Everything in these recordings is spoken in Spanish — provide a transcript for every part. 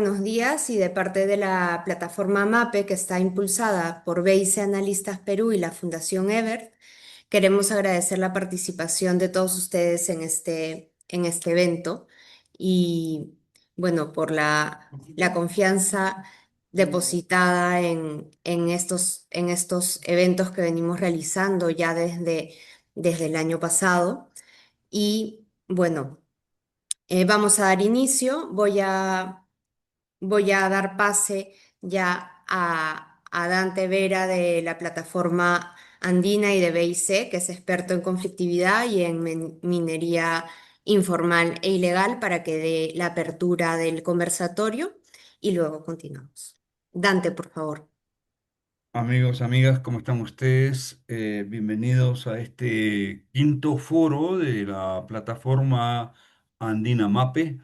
Buenos días y de parte de la plataforma MAPE que está impulsada por BIC Analistas Perú y la Fundación Ebert, queremos agradecer la participación de todos ustedes en este evento y bueno, por la confianza depositada en estos eventos que venimos realizando ya desde el año pasado. Y bueno, vamos a dar inicio. Voy a dar pase ya a Dante Vera de la plataforma Andina y de BIC, que es experto en conflictividad y en minería informal e ilegal, para que dé la apertura del conversatorio y luego continuamos. Dante, por favor. Amigos, amigas, ¿cómo están ustedes? Bienvenidos a este quinto foro de la plataforma Andina Mape.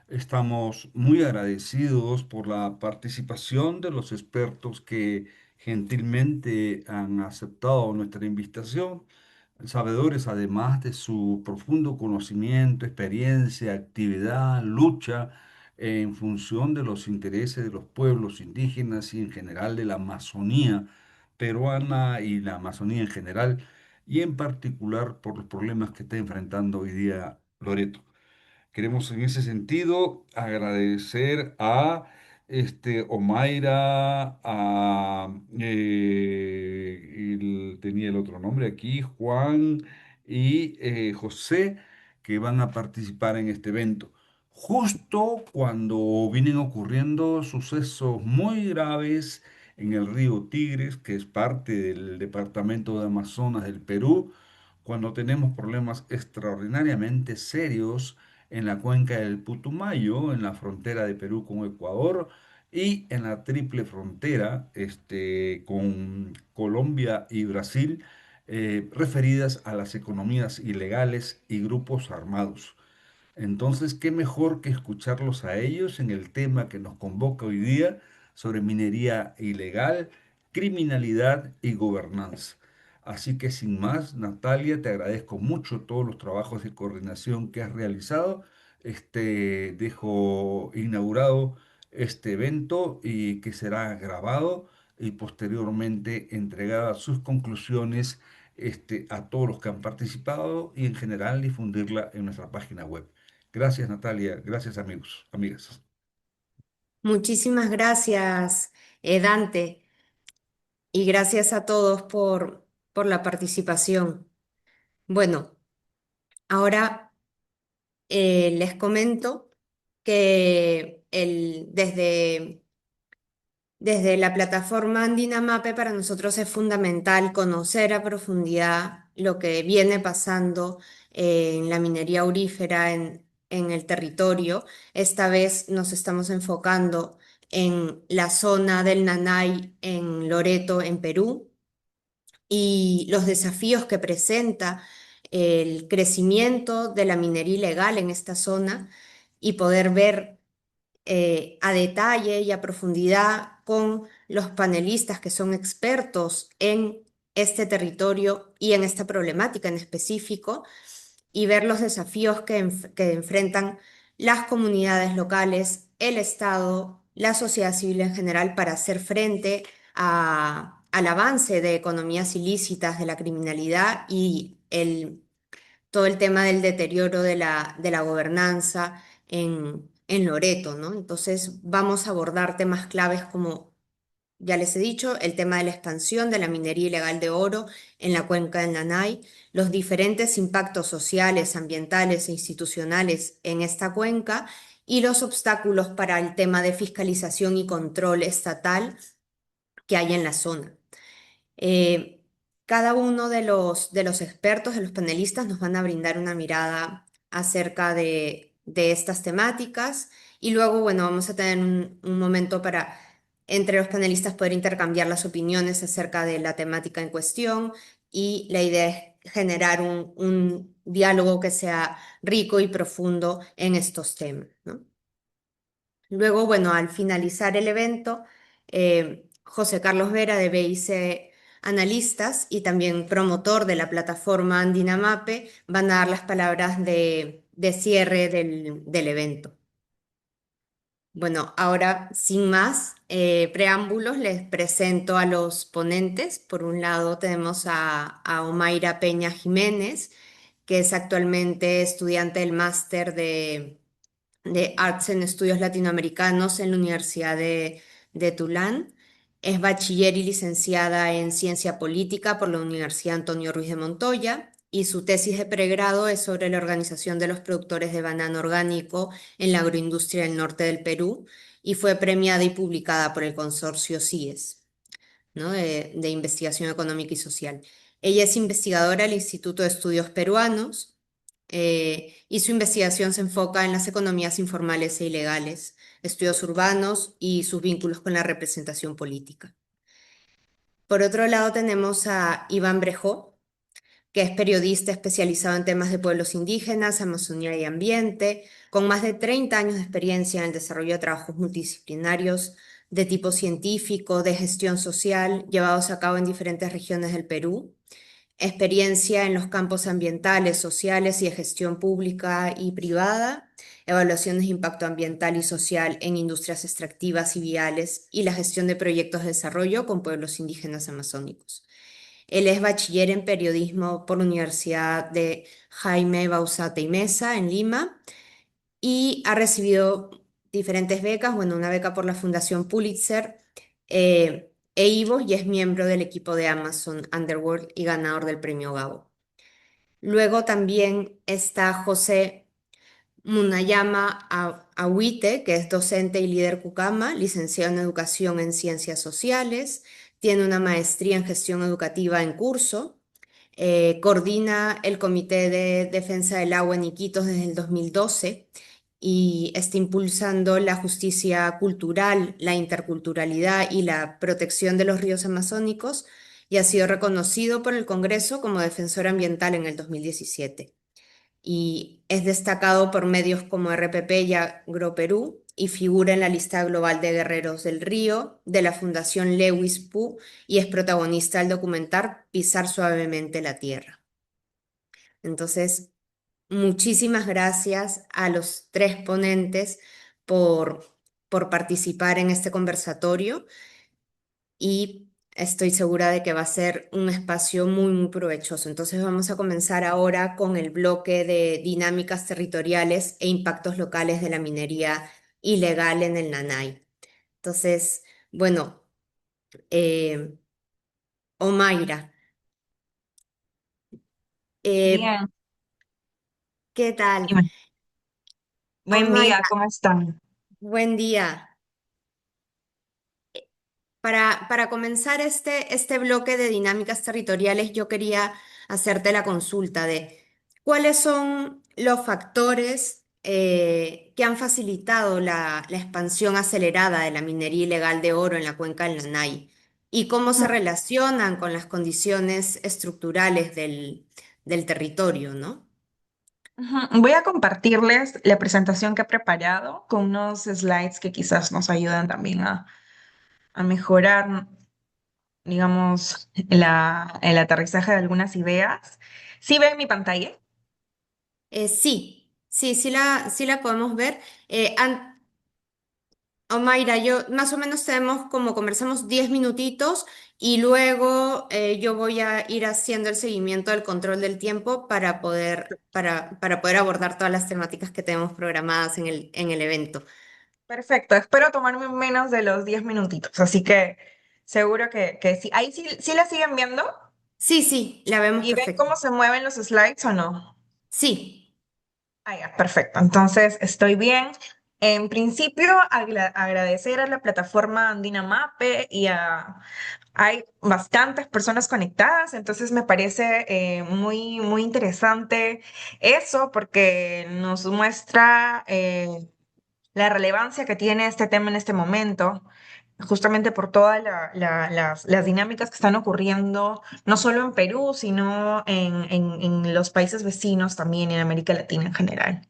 Estamos muy agradecidos por la participación de los expertos que gentilmente han aceptado nuestra invitación, sabedores además de su profundo conocimiento, experiencia, actividad, lucha en función de los intereses de los pueblos indígenas y en general de la Amazonía peruana y la Amazonía en general, y en particular por los problemas que está enfrentando hoy día Loreto. Queremos en ese sentido agradecer a Omaira, tenía el otro nombre aquí, Juan y José, que van a participar en este evento. Justo cuando vienen ocurriendo sucesos muy graves en el río Tigres, que es parte del departamento de Amazonas del Perú, cuando tenemos problemas extraordinariamente serios en la cuenca del Putumayo, en la frontera de Perú con Ecuador y en la triple frontera con Colombia y Brasil, referidas a las economías ilegales y grupos armados. Entonces, ¿qué mejor que escucharlos a ellos en el tema que nos convoca hoy día sobre minería ilegal, criminalidad y gobernanza? Así que sin más, Natalia, te agradezco mucho todos los trabajos de coordinación que has realizado. Dejo inaugurado este evento y que será grabado y posteriormente entregadas sus conclusiones a todos los que han participado y en general difundirla en nuestra página web. Gracias, Natalia. Gracias, amigos, amigas. Muchísimas gracias, Dante, y gracias a todos por la participación. Bueno, ahora les comento que desde la plataforma Andina Mape para nosotros es fundamental conocer a profundidad lo que viene pasando en la minería aurífera en el territorio. Esta vez nos estamos enfocando en la zona del Nanay, en Loreto, en Perú, y los desafíos que presenta el crecimiento de la minería ilegal en esta zona y poder ver a detalle y a profundidad con los panelistas que son expertos en este territorio y en esta problemática en específico, y ver los desafíos que enfrentan las comunidades locales, el Estado, la sociedad civil en general para hacer frente al avance de economías ilícitas, de la criminalidad y todo el tema del deterioro de la gobernanza en Loreto, ¿no? Entonces vamos a abordar temas claves como, ya les he dicho, el tema de la expansión de la minería ilegal de oro en la cuenca del Nanay, los diferentes impactos sociales, ambientales e institucionales en esta cuenca y los obstáculos para el tema de fiscalización y control estatal que hay en la zona. Eh, Cada uno de los expertos, de los panelistas, nos van a brindar una mirada acerca de estas temáticas, y luego, bueno, vamos a tener un momento para, entre los panelistas, poder intercambiar las opiniones acerca de la temática en cuestión, y la idea es generar un diálogo que sea rico y profundo en estos temas, ¿no? Luego, bueno, al finalizar el evento, José Carlos Vera de BIC Analistas y también promotor de la plataforma Andinamape van a dar las palabras de cierre del evento. Bueno, ahora sin más preámbulos, les presento a los ponentes. Por un lado tenemos a Omaira Peña Jiménez, que es actualmente estudiante del máster de Arts en Estudios Latinoamericanos en la Universidad de Tulán. Es bachiller y licenciada en Ciencia Política por la Universidad Antonio Ruiz de Montoya y su tesis de pregrado es sobre la organización de los productores de banano orgánico en la agroindustria del norte del Perú y fue premiada y publicada por el consorcio CIES, ¿no? de Investigación Económica y Social. Ella es investigadora del Instituto de Estudios Peruanos y su investigación se enfoca en las economías informales e ilegales, estudios urbanos y sus vínculos con la representación política. Por otro lado tenemos a Iván Brejó, que es periodista especializado en temas de pueblos indígenas, Amazonía y ambiente, con más de 30 años de experiencia en el desarrollo de trabajos multidisciplinarios de tipo científico, de gestión social, llevados a cabo en diferentes regiones del Perú, experiencia en los campos ambientales, sociales y de gestión pública y privada, evaluaciones de impacto ambiental y social en industrias extractivas y viales y la gestión de proyectos de desarrollo con pueblos indígenas amazónicos. Él es bachiller en periodismo por la Universidad de Jaime Bauzate y Mesa en Lima y ha recibido diferentes becas, bueno, una beca por la Fundación Pulitzer e Ivo y es miembro del equipo de Amazon Underworld y ganador del premio Gabo. Luego también está José Munayama Awite, que es docente y líder Cucama, licenciado en Educación en Ciencias Sociales, tiene una maestría en Gestión Educativa en curso, coordina el Comité de Defensa del Agua en Iquitos desde el 2012 y está impulsando la justicia cultural, la interculturalidad y la protección de los ríos amazónicos y ha sido reconocido por el Congreso como defensor ambiental en el 2017 y es destacado por medios como RPP y AgroPerú y figura en la lista global de guerreros del río de la Fundación Lewis Pu y es protagonista del documental Pisar suavemente la tierra. Entonces, muchísimas gracias a los tres ponentes por, por participar en este conversatorio y estoy segura de que va a ser un espacio muy, muy provechoso. Entonces vamos a comenzar ahora con el bloque de dinámicas territoriales e impactos locales de la minería ilegal en el Nanay. Entonces, bueno, eh, Omaira, eh, Bien, ¿qué tal? dime. Buen día, Omaira, ¿cómo están? buen día. Para comenzar este bloque de dinámicas territoriales, yo quería hacerte la consulta de cuáles son los factores que han facilitado la expansión acelerada de la minería ilegal de oro en la cuenca del Nanay y cómo se relacionan con las condiciones estructurales del territorio, ¿no? Ujú. Voy a compartirles la presentación que he preparado con unos slides que quizás nos ayudan también a mejorar, digamos, el aterrizaje de algunas ideas. ¿Sí ven mi pantalla? Sí la podemos ver. Mayra, yo más o menos tenemos como conversamos 10 minutitos y luego yo voy a ir haciendo el seguimiento del control del tiempo para poder abordar todas las temáticas que tenemos programadas en el evento. Perfecto, espero tomarme menos de los 10 minutitos, así que seguro que sí. Ahí sí, sí la siguen viendo Sí, la vemos y ven perfecto. cómo se mueven los slides o no. Sí, Ah, ya, perfecto. Entonces, estoy bien. En principio, agradecer a la plataforma Andina Mape hay bastantes personas conectadas, entonces me parece muy, muy interesante eso porque nos muestra la relevancia que tiene este tema en este momento, justamente por todas las dinámicas que están ocurriendo, no solo en Perú, sino en los países vecinos también, en América Latina en general.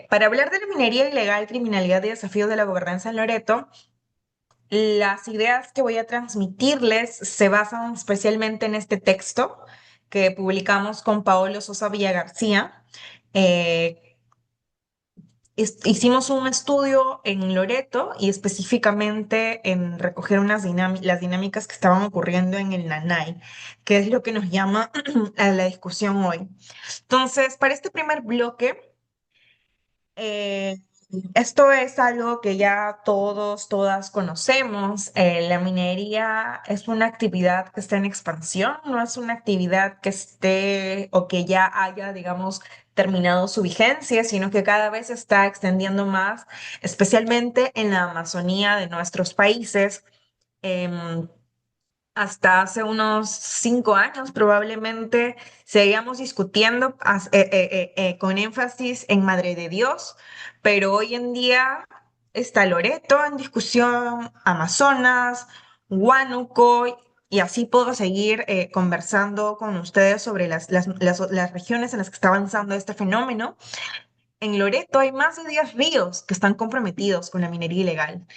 Para hablar de la minería ilegal, criminalidad y desafíos de la gobernanza en Loreto, las ideas que voy a transmitirles se basan especialmente en este texto que publicamos con Paolo Sosa Villagarcía. Eh, hicimos un estudio en Loreto y específicamente en recoger las dinámicas que estaban ocurriendo en el Nanay, que es lo que nos llama a la discusión hoy. Entonces, para este primer bloque, eh, esto es algo que ya todos, todas conocemos. La minería es una actividad que está en expansión, no es una actividad que esté o que ya haya, digamos, terminado su vigencia, sino que cada vez se está extendiendo más, especialmente en la Amazonía de nuestros países. Em, Hasta hace unos 5 años probablemente seguíamos discutiendo con énfasis en Madre de Dios, pero hoy en día está Loreto en discusión, Amazonas, Huánuco, y así puedo seguir conversando con ustedes sobre las regiones en las que está avanzando este fenómeno. En Loreto hay más de 10 ríos que están comprometidos con la minería ilegal.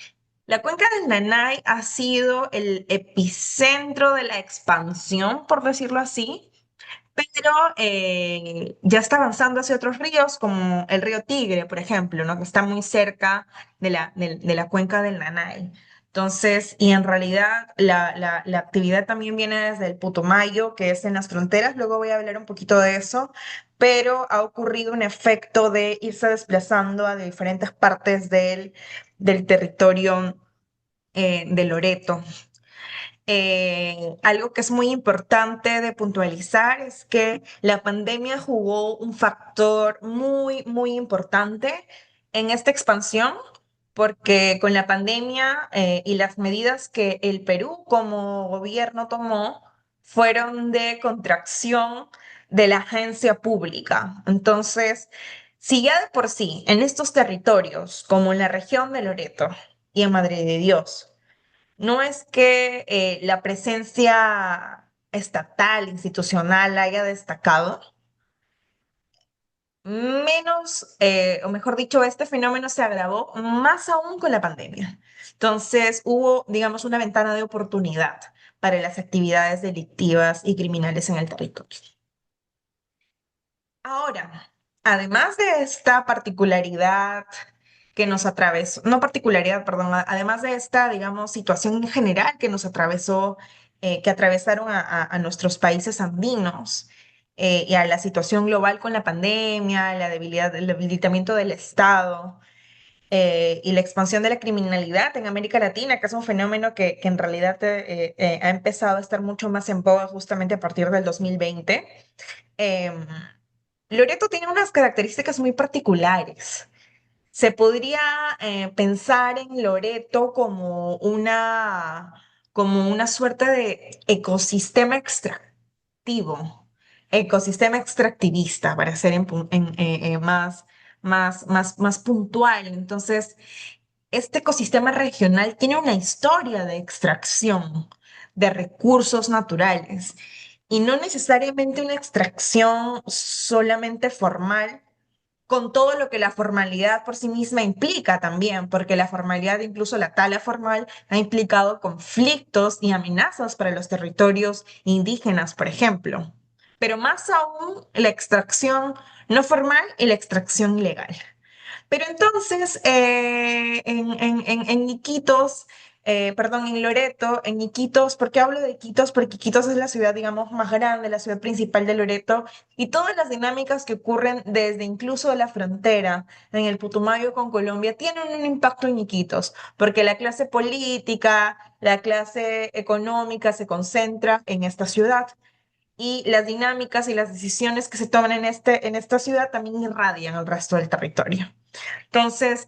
La cuenca del Nanay ha sido el epicentro de la expansión, por decirlo así, pero ya está avanzando hacia otros ríos, como el río Tigre, por ejemplo, ¿no? Que está muy cerca de la cuenca del Nanay. Entonces, y en realidad la actividad también viene desde el Putumayo, que es en las fronteras, luego voy a hablar un poquito de eso, pero ha ocurrido un efecto de irse desplazando a diferentes partes del territorio de Loreto. Algo que es muy importante de puntualizar es que la pandemia jugó un factor muy, muy importante en esta expansión, porque con la pandemia y las medidas que el Perú como gobierno tomó fueron de contracción de la agencia pública. Entonces, si ya de por sí en estos territorios, como en la región de Loreto y en Madre de Dios, no es que la presencia estatal, institucional haya destacado, menos, o mejor dicho, este fenómeno se agravó más aún con la pandemia. Entonces hubo, digamos, una ventana de oportunidad para las actividades delictivas y criminales en el territorio. Ahora, además de esta particularidad que nos atravesó, no particularidad, perdón, además de esta, digamos, situación en general que nos atravesó, que atravesaron a nuestros países andinos, y a la situación global con la pandemia, la debilidad, el debilitamiento del Estado, y la expansión de la criminalidad en América Latina, que es un fenómeno que en realidad ha empezado a estar mucho más en boga justamente a partir del 2020. em, Loreto tiene unas características muy particulares. Se podría pensar en Loreto como una suerte de ecosistema extractivo, ecosistema extractivista, para ser más puntual. Entonces, este ecosistema regional tiene una historia de extracción de recursos naturales y no necesariamente una extracción solamente formal, con todo lo que la formalidad por sí misma implica también, porque la formalidad, incluso la tala formal, ha implicado conflictos y amenazas para los territorios indígenas, por ejemplo. Pero más aún la extracción no formal y la extracción ilegal. Pero entonces, en Iquitos, perdón, en Loreto, en Iquitos, ¿por qué hablo de Iquitos? Porque Iquitos es la ciudad, digamos, más grande, la ciudad principal de Loreto, y todas las dinámicas que ocurren desde incluso la frontera en el Putumayo con Colombia tienen un impacto en Iquitos, porque la clase política, la clase económica se concentra en esta ciudad. Y las dinámicas y las decisiones que se toman en esta ciudad también irradian al resto del territorio. Entonces,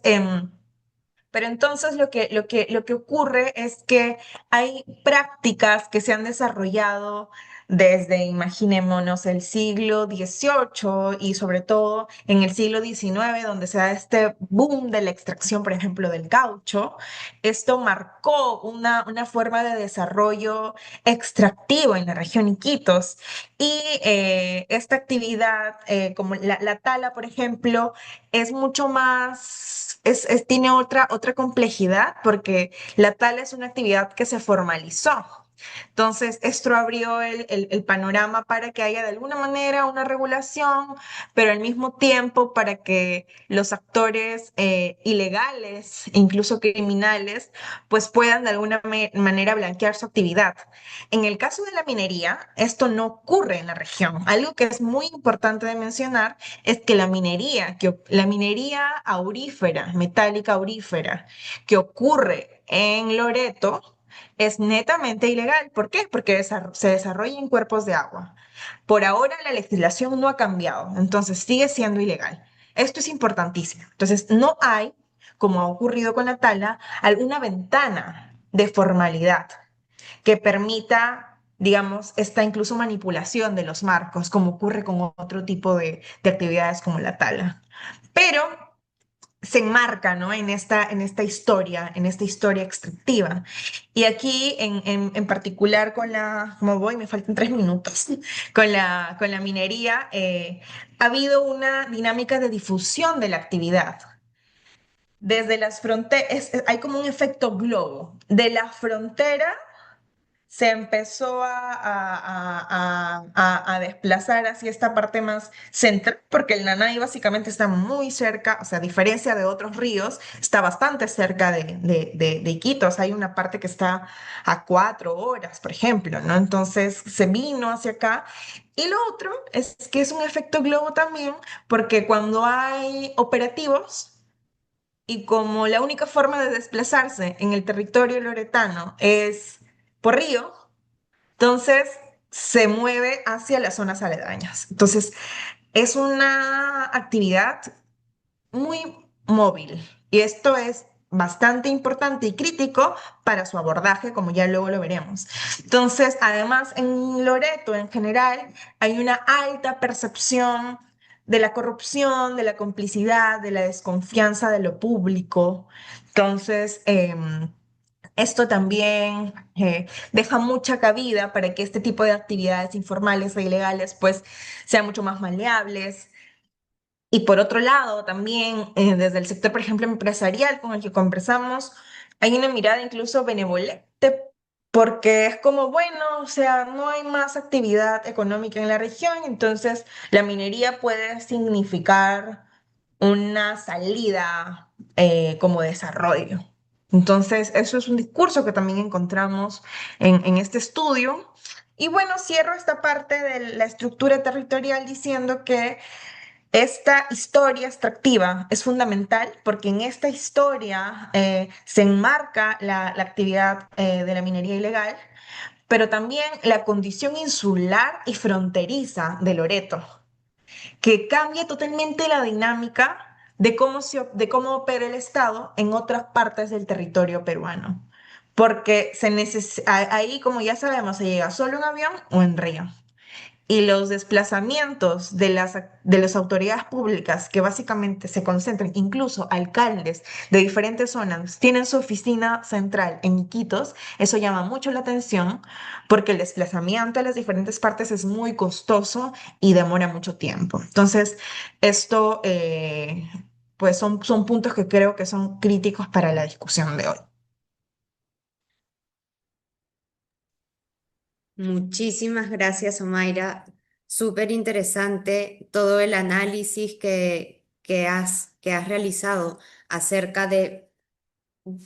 pero entonces lo que ocurre es que hay prácticas que se han desarrollado desde, imaginémonos, el siglo XVIII y sobre todo en el siglo XIX, donde se da este boom de la extracción, por ejemplo, del caucho. Esto marcó una forma de desarrollo extractivo en la región Iquitos. Y esta actividad, como la tala, por ejemplo, es mucho más, tiene otra complejidad porque la tala es una actividad que se formalizó. Entonces, esto abrió el panorama para que haya de alguna manera una regulación, pero al mismo tiempo para que los actores ilegales, incluso criminales, pues puedan de alguna manera blanquear su actividad. En el caso de la minería, esto no ocurre en la región. Algo que es muy importante de mencionar es que la minería aurífera, metálica aurífera, que ocurre en Loreto, es netamente ilegal. ¿Por qué? Porque se desarrolla en cuerpos de agua. Por ahora la legislación no ha cambiado, entonces sigue siendo ilegal. Esto es importantísimo. Entonces, no hay, como ha ocurrido con la tala, alguna ventana de formalidad que permita, digamos, esta incluso manipulación de los marcos, como ocurre con otro tipo de actividades como la tala. Pero se enmarca, ¿no? En esta historia extractiva. Y aquí, en particular con como voy, me faltan 3 minutos, con la minería, ha habido una dinámica de difusión de la actividad. Desde las fronteras, hay como un efecto globo. De la frontera se empezó a desplazar hacia esta parte más central, porque el Nanay básicamente está muy cerca, o sea, a diferencia de otros ríos, está bastante cerca de Iquitos. Hay una parte que está a 4 horas, por ejemplo, ¿no? Entonces se vino hacia acá. Y lo otro es que es un efecto globo también, porque cuando hay operativos, y como la única forma de desplazarse en el territorio loretano es por río, entonces se mueve hacia las zonas aledañas. Entonces es una actividad muy móvil y esto es bastante importante y crítico para su abordaje, como ya luego lo veremos. Entonces, además, en Loreto en general hay una alta percepción de la corrupción, de la complicidad, de la desconfianza de lo público. Entonces, esto también deja mucha cabida para que este tipo de actividades informales e ilegales pues sean mucho más maleables. Y por otro lado, también desde el sector, por ejemplo, empresarial con el que conversamos, hay una mirada incluso benevolente, porque es como, bueno, o sea, no hay más actividad económica en la región, entonces la minería puede significar una salida como desarrollo. Entonces, eso es un discurso que también encontramos en este estudio. Y bueno, cierro esta parte de la estructura territorial diciendo que esta historia extractiva es fundamental porque en esta historia se enmarca la actividad de la minería ilegal, pero también la condición insular y fronteriza de Loreto, que cambia totalmente la dinámica de cómo opera el Estado en otras partes del territorio peruano. Porque ahí, como ya sabemos, se llega solo en avión o en río. Y los desplazamientos de las autoridades públicas, que básicamente se concentran, incluso alcaldes de diferentes zonas, tienen su oficina central en Iquitos, eso llama mucho la atención porque el desplazamiento a las diferentes partes es muy costoso y demora mucho tiempo. Entonces, esto, pues son puntos que creo que son críticos para la discusión de hoy. Muchísimas gracias, Omaira. Súper interesante todo el análisis que has realizado acerca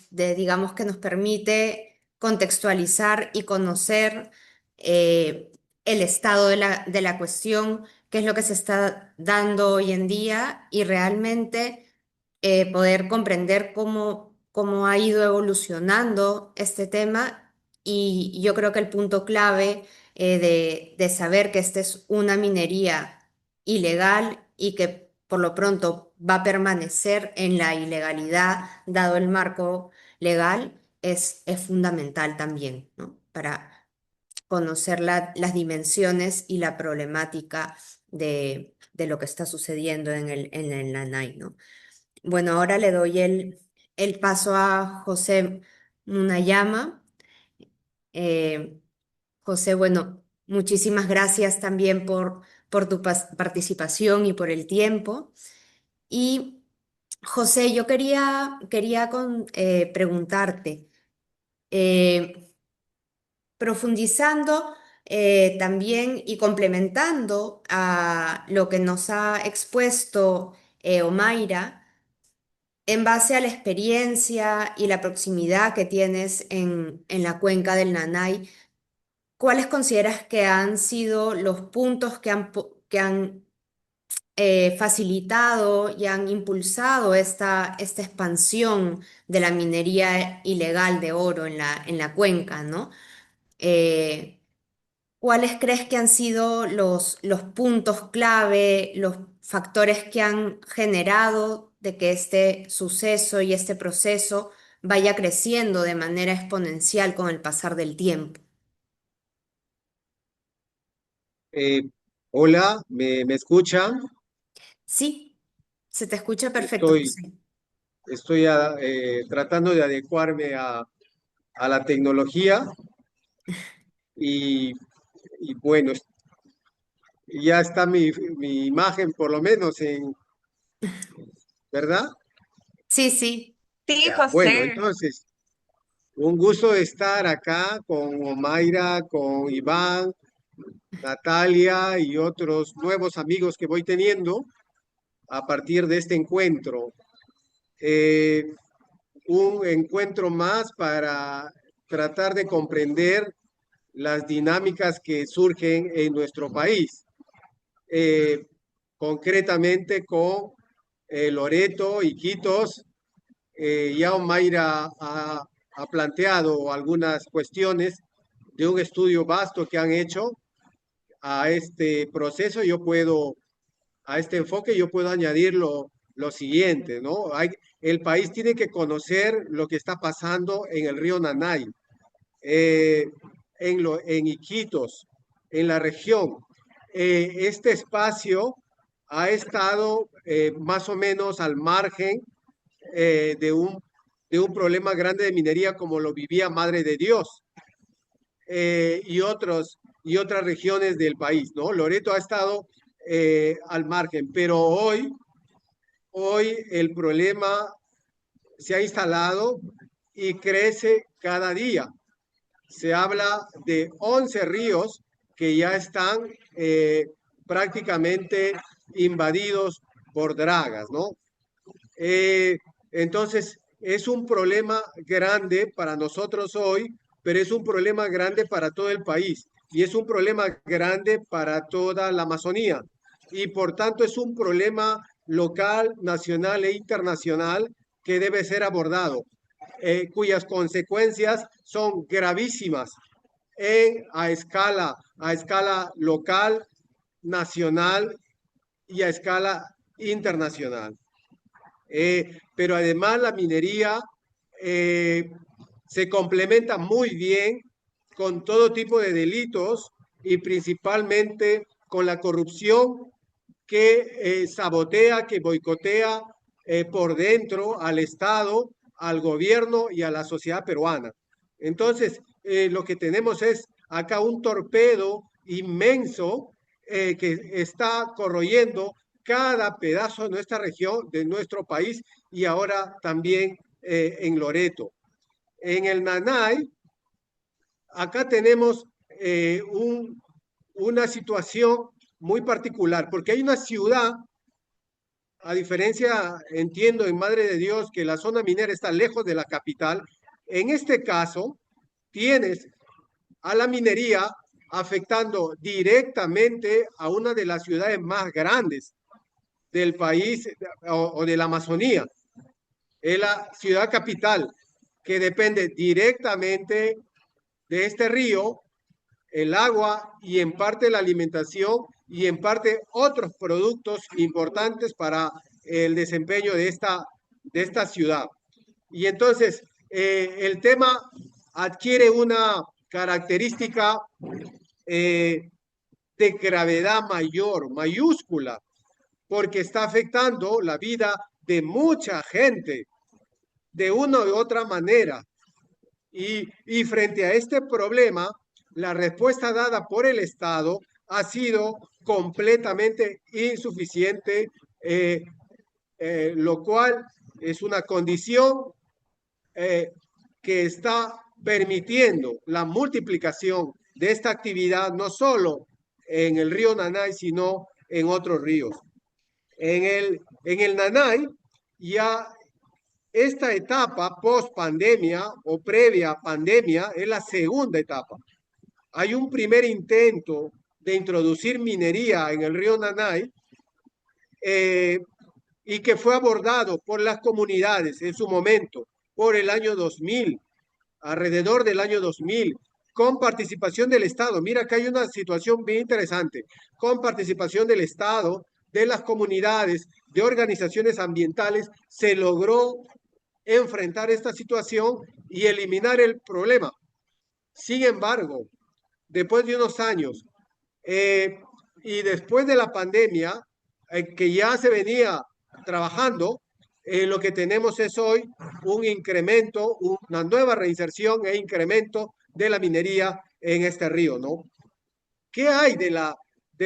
digamos, que nos permite contextualizar y conocer el estado de la cuestión, qué es lo que se está dando hoy en día y realmente poder comprender cómo ha ido evolucionando este tema. Y yo creo que el punto clave de saber que esta es una minería ilegal y que por lo pronto va a permanecer en la ilegalidad, dado el marco legal, es fundamental también, ¿no? Para conocer las dimensiones y la problemática de lo que está sucediendo en el Nanay, ¿no? Bueno, ahora le doy el paso a José Munayama. Eh, José, bueno, muchísimas gracias también por tu participación y por el tiempo. Y José, yo quería preguntarte, eh, profundizando también y complementando a lo que nos ha expuesto Omaira, en base a la experiencia y la proximidad que tienes en la cuenca del Nanay, ¿cuáles consideras que han sido los puntos que han facilitado y han impulsado esta expansión de la minería ilegal de oro en la cuenca, ¿no? Eh, ¿Cuáles crees que han sido los puntos clave, los factores que han generado de que este suceso y este proceso vaya creciendo de manera exponencial con el pasar del tiempo? Eh, Hola, ¿me escuchan? Sí, se te escucha perfecto, Estoy, José. estoy tratando de adecuarme a la tecnología y, y bueno, ya está mi imagen por lo menos ¿verdad? Sí, sí. Sí, Ya, bueno, José. entonces, un gusto de estar acá con Omaira, con Iván, Natalia y otros nuevos amigos que voy teniendo a partir de este encuentro. Eh, un encuentro más para tratar de comprender las dinámicas que surgen en nuestro país, eh, concretamente con Loreto, Iquitos. Ya Omaira ha planteado algunas cuestiones de un estudio vasto que han hecho a este proceso. A este enfoque, yo puedo añadir lo siguiente, ¿no? El país tiene que conocer lo que está pasando en el río Nanay, eh, en Iquitos, en la región. Este espacio ha estado más o menos al margen eh, de un, de un problema grande de minería como lo vivía Madre de Dios y otras regiones del país, ¿no? Loreto ha estado al margen, pero hoy el problema se ha instalado y crece cada día. Se habla de 11 ríos que ya están prácticamente invadidos por dragas, ¿no? Eh, entonces, es un problema grande para nosotros hoy, pero es un problema grande para todo el país y es un problema grande para toda la Amazonía. Y por tanto es un problema local, nacional e internacional que debe ser abordado, cuyas consecuencias son gravísimas a escala local, nacional y a escala internacional. Pero además la minería eh, se complementa muy bien con todo tipo de delitos y principalmente con la corrupción que sabotea, que boicotea por dentro al Estado, al gobierno y a la sociedad peruana. Entonces, lo que tenemos es acá un torpedo inmenso que está corroyendo cada pedazo de nuestra región, de nuestro país y ahora también en Loreto. En el Nanay, acá tenemos una situación muy particular, porque hay una ciudad, a diferencia, entiendo, en Madre de Dios, que la zona minera está lejos de la capital. En este caso, tienes a la minería afectando directamente a una de las ciudades más grandes del país o de la Amazonía. Es la ciudad capital, que depende directamente de este río, el agua y en parte la alimentación y en parte otros productos importantes para el desempeño de esta ciudad. Y entonces el tema adquiere una característica eh, de gravedad mayor, mayúscula, porque está afectando la vida de mucha gente de una u otra manera. Y frente a este problema, la respuesta dada por el Estado ha sido completamente insuficiente, eh, lo cual es una condición eh, que está permitiendo la multiplicación de esta actividad no solo en el río Nanay, sino en otros ríos. En el Nanay ya esta etapa post pandemia o previa pandemia es la segunda etapa. Hay un primer intento de introducir minería en el río Nanay eh, y que fue abordado por las comunidades en su momento, por el año 2000, alrededor del año 2000, con participación del Estado. Mira que hay una situación bien interesante, con participación del Estado, de las comunidades, de organizaciones ambientales, se logró enfrentar esta situación y eliminar el problema. Sin embargo, después de unos años eh, y después de la pandemia, que ya se venía trabajando, lo que tenemos es hoy un incremento, una nueva reinserción e incremento de la minería en este río, ¿no? ¿Qué hay de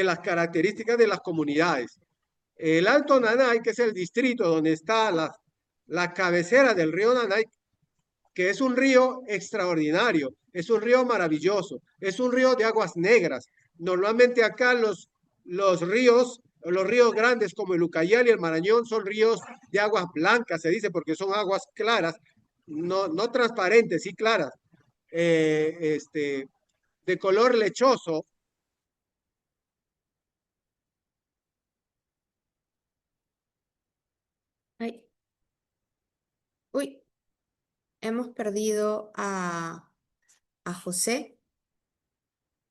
las características de las comunidades? El Alto Nanay, que es el distrito donde está la cabecera del río Nanay, que es un río extraordinario, es un río maravilloso, es un río de aguas negras. Normalmente acá los ríos grandes como el Ucayali y el Marañón son ríos de aguas blancas, se dice, porque son aguas claras, no transparentes, sí claras, de color lechoso. Ay, uy, hemos perdido a José.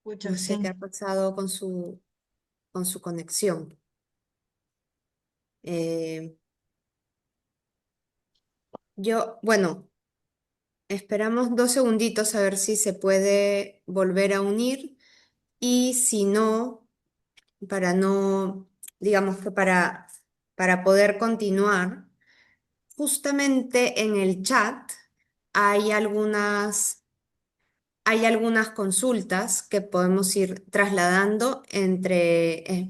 Pucha, No sé qué sí. ha pasado con su conexión. Eh, bueno, esperamos 2 segunditos a ver si se puede volver a unir y si no, para no, digamos que para poder continuar, justamente en el chat hay hay algunas consultas que podemos ir trasladando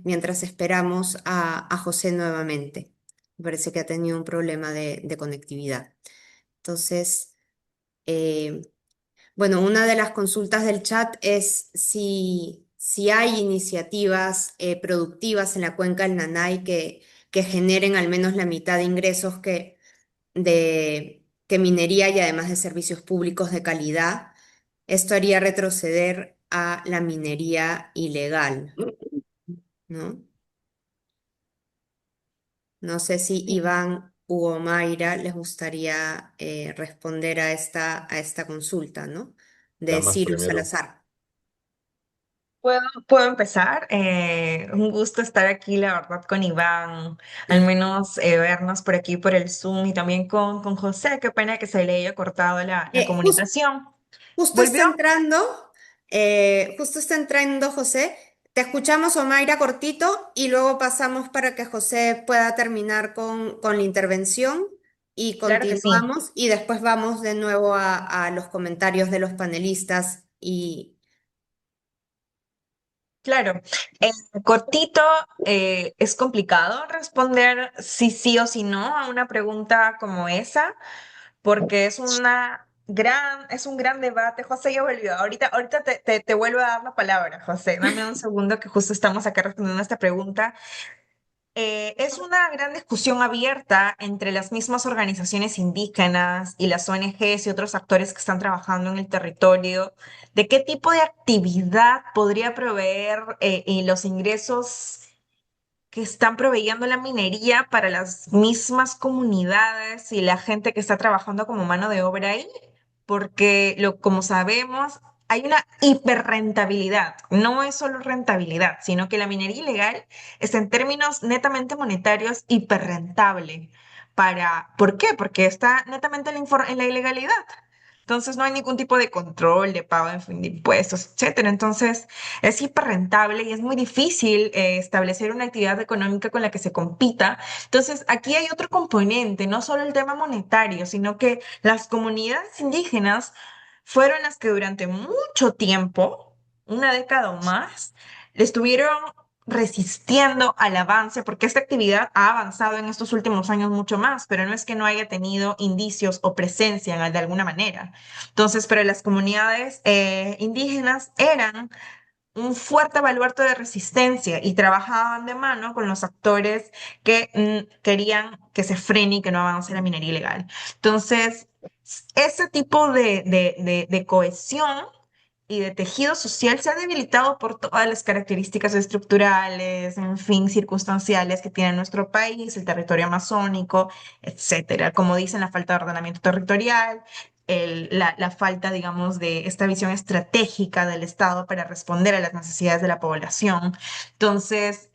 mientras esperamos a José nuevamente. Me parece que ha tenido un problema de conectividad. Entonces, eh, bueno, una de las consultas del chat es si hay iniciativas productivas en la cuenca del Nanay que generen al menos la mitad de ingresos que minería y además de servicios públicos de calidad. Esto haría retroceder a la minería ilegal, ¿no? No sé si Iván u Omaira les gustaría responder a esta consulta, ¿no? De Damas Cyrus primero. Salazar. ¿Puedo empezar? Un gusto estar aquí, la verdad, con Iván, al menos vernos por aquí por el Zoom y también con José. Qué pena que se le haya cortado la Eh, jus- comunicación. justo está ¿Volvió? entrando, justo está entrando José. Te escuchamos, Omaira, cortito, y luego pasamos para que José pueda terminar con la intervención y Claro que sí. continuamos y después vamos de nuevo a los comentarios de los panelistas y Claro, eh, cortito, es complicado responder si sí o si no a una pregunta como esa, porque es un gran debate. José ya volvió. Ahorita te vuelvo a dar la palabra, José. Dame un segundo que justo estamos acá respondiendo a esta pregunta. Es una gran discusión abierta entre las mismas organizaciones indígenas y las ONGs y otros actores que están trabajando en el territorio de qué tipo de actividad podría proveer y los ingresos que están proveyendo la minería para las mismas comunidades y la gente que está trabajando como mano de obra ahí, porque como sabemos, hay una hiperrentabilidad. No es solo rentabilidad, sino que la minería ilegal es en términos netamente monetarios hiperrentable. ¿Por qué? Porque está netamente en la ilegalidad. Entonces no hay ningún tipo de control, de pago, en fin, de impuestos, etcétera. Entonces es hiperrentable y es muy difícil establecer una actividad económica con la que se compita. Entonces aquí hay otro componente, no solo el tema monetario, sino que las comunidades indígenas fueron las que durante mucho tiempo, una década o más, estuvieron resistiendo al avance, porque esta actividad ha avanzado en estos últimos años mucho más, pero no es que no haya tenido indicios o presencia de alguna manera. Entonces, pero las comunidades indígenas eran un fuerte baluarte de resistencia y trabajaban de mano con los actores que querían que se frene y que no avance la minería ilegal. Entonces, ese tipo de cohesión y de tejido social se ha debilitado por todas las características estructurales, en fin, circunstanciales que tiene nuestro país, el territorio amazónico, etcétera. Como dicen, la falta de ordenamiento territorial, la falta, digamos, de esta visión estratégica del Estado para responder a las necesidades de la población. Entonces,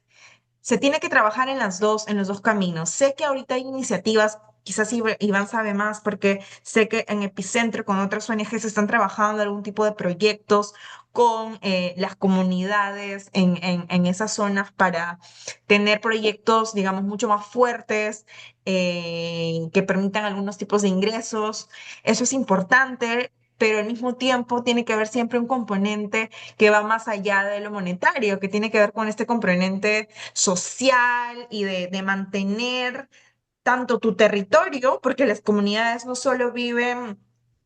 se tiene que trabajar en los dos caminos. Sé que ahorita hay iniciativas, quizás Iván sabe más, porque sé que en Epicentro con otras ONGs se están trabajando algún tipo de proyectos con las comunidades en esas zonas para tener proyectos, digamos, mucho más fuertes, que permitan algunos tipos de ingresos. Eso es importante, pero al mismo tiempo tiene que haber siempre un componente que va más allá de lo monetario, que tiene que ver con este componente social y de mantener tanto tu territorio, porque las comunidades no solo viven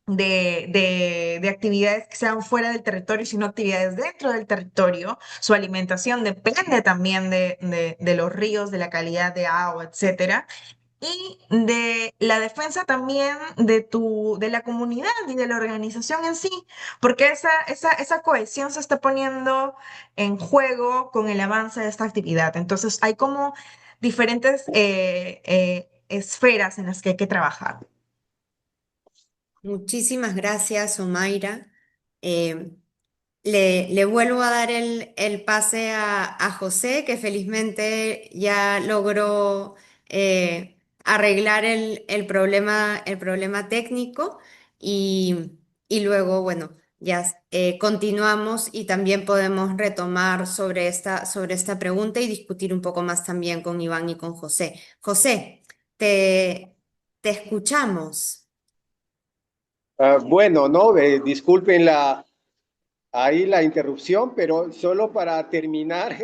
de actividades que sean fuera del territorio, sino actividades dentro del territorio. Su alimentación depende también de los ríos, de la calidad de agua, etcétera. Y de la defensa también de la comunidad y de la organización en sí, porque esa cohesión se está poniendo en juego con el avance de esta actividad. Entonces, hay como diferentes esferas en las que hay que trabajar. Muchísimas gracias, Omaira. Eh, le vuelvo a dar el pase a José, que felizmente ya logró arreglar el problema técnico y luego, bueno, ya continuamos y también podemos retomar sobre esta pregunta y discutir un poco más también con Iván y con José. José, te, te escuchamos. Bueno, no, disculpen ahí la interrupción, pero solo para terminar,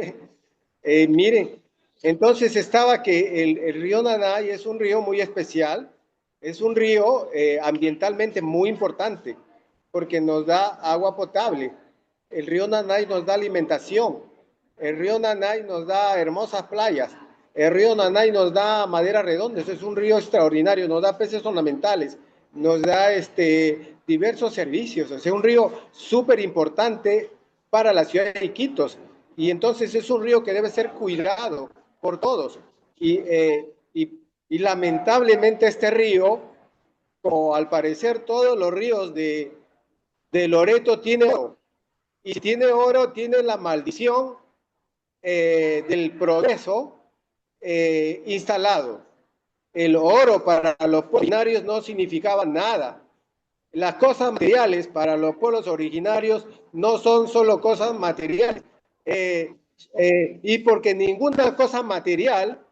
miren, entonces estaba que el río Nanay es un río muy especial, es un río ambientalmente muy importante, porque nos da agua potable. El río Nanay nos da alimentación, el río Nanay nos da hermosas playas, el río Nanay nos da madera redonda, es un río extraordinario, nos da peces ornamentales, nos da diversos servicios, o sea, un río súper importante para la ciudad de Iquitos. Y entonces es un río que debe ser cuidado por todos. Y lamentablemente este río, como al parecer todos los ríos de Loreto, tiene oro. Y si tiene oro, tiene la maldición del progreso instalado. El oro para los originarios no significaba nada. Las cosas materiales para los pueblos originarios no son solo cosas materiales. Y porque ninguna cosa material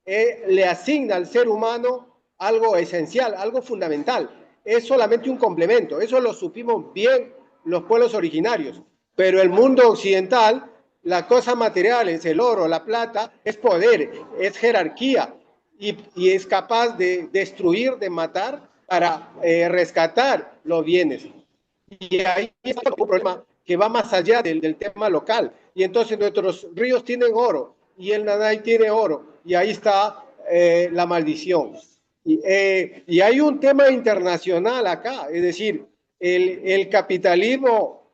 le asigna al ser humano algo esencial, algo fundamental. Es solamente un complemento. Eso lo supimos bien los pueblos originarios. Pero el mundo occidental, las cosas materiales, el oro, la plata, es poder, es jerarquía y es capaz de destruir, de matar para rescatar los bienes. Y ahí está un problema que va más allá del tema local. Y entonces nuestros ríos tienen oro y el Nanay tiene oro. Y ahí está la maldición. Y hay un tema internacional acá, es decir, el capitalismo,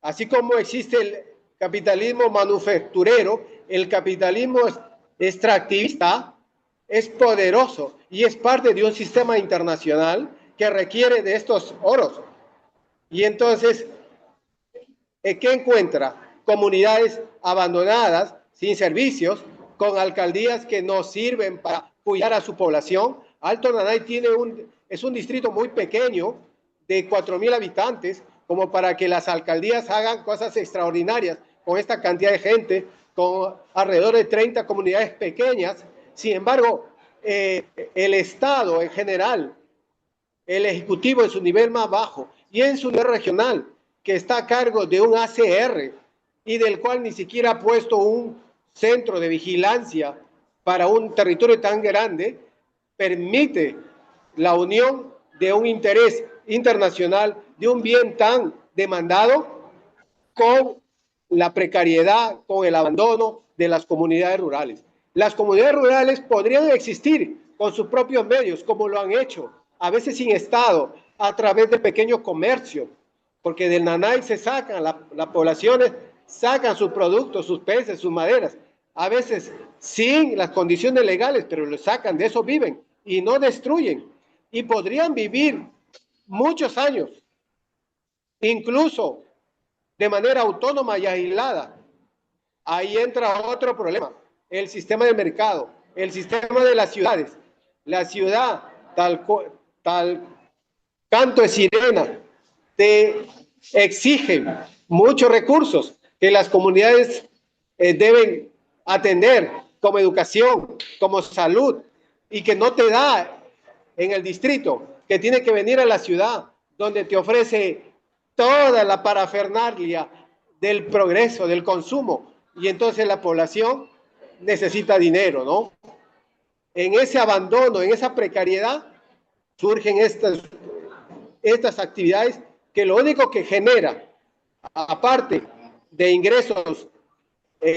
así como existe el capitalismo manufacturero, el capitalismo extractivista es poderoso y es parte de un sistema internacional que requiere de estos oros. Y entonces, ¿qué encuentra? Comunidades abandonadas, sin servicios, con alcaldías que no sirven para cuidar a su población. Alto Nanay es un distrito muy pequeño, de 4,000 habitantes, como para que las alcaldías hagan cosas extraordinarias con esta cantidad de gente, con alrededor de 30 comunidades pequeñas. Sin embargo, el Estado en general, el Ejecutivo en su nivel más bajo y en su nivel regional, que está a cargo de un ACR, y del cual ni siquiera ha puesto un centro de vigilancia para un territorio tan grande, permite la unión de un interés internacional, de un bien tan demandado, con la precariedad, con el abandono de las comunidades rurales. Las comunidades rurales podrían existir con sus propios medios, como lo han hecho, a veces sin Estado, a través de pequeños comercios, porque del Nanay se sacan, las poblaciones sacan sus productos, sus peces, sus maderas, a veces sin las condiciones legales, pero lo sacan, de eso viven y no destruyen. Y podrían vivir muchos años, incluso de manera autónoma y aislada. Ahí entra otro problema, el sistema de mercado, el sistema de las ciudades. La ciudad, tal canto de sirena, te exige muchos recursos que las comunidades deben atender, como educación, como salud, y que no te da en el distrito, que tiene que venir a la ciudad, donde te ofrece toda la parafernalia del progreso, del consumo, y entonces la población necesita dinero, ¿no? En ese abandono, en esa precariedad, surgen estas actividades que lo único que genera, aparte de ingresos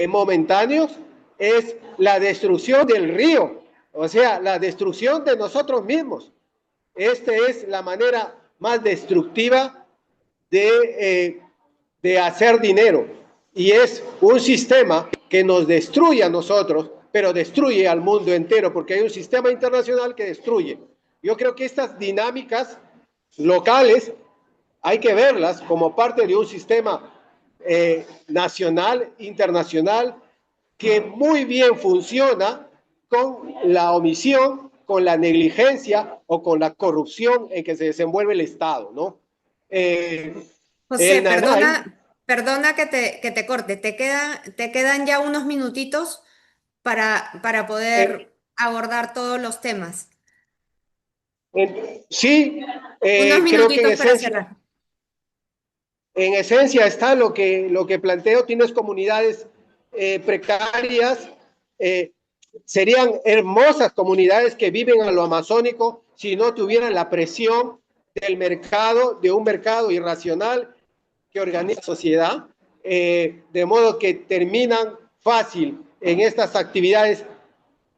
momentáneos, es la destrucción del río, o sea, la destrucción de nosotros mismos. Esta es la manera más destructiva de hacer dinero, y es un sistema que nos destruye a nosotros, pero destruye al mundo entero, porque hay un sistema internacional que destruye. Yo creo que estas dinámicas locales hay que verlas como parte de un sistema nacional, internacional, que muy bien funciona con la omisión, con la negligencia o con la corrupción en que se desenvuelve el Estado, ¿no? José, El Nanay, perdona que te corte, te quedan ya unos minutitos para eh, poder abordar todos los temas. sí, Unos creo que minutitos para cerrar. en esencia está lo que planteo. Tienes comunidades precarias, eh, serían hermosas comunidades que viven a lo amazónico si no tuvieran la presión del mercado, de un mercado irracional que organiza la sociedad, de modo que terminan fácil en estas actividades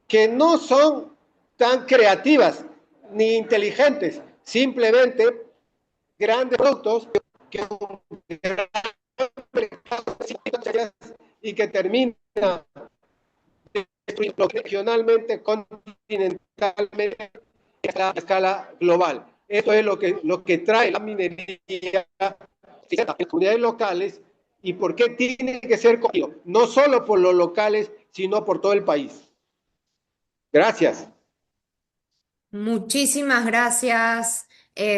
que no son tan creativas ni inteligentes, simplemente grandes productos que un gran mercado y que termina regionalmente, continentalmente, a escala global. Esto es lo que trae la minería en las comunidades locales, y por qué tiene que ser conmigo, no solo por los locales, sino por todo el país. Gracias. Muchísimas gracias,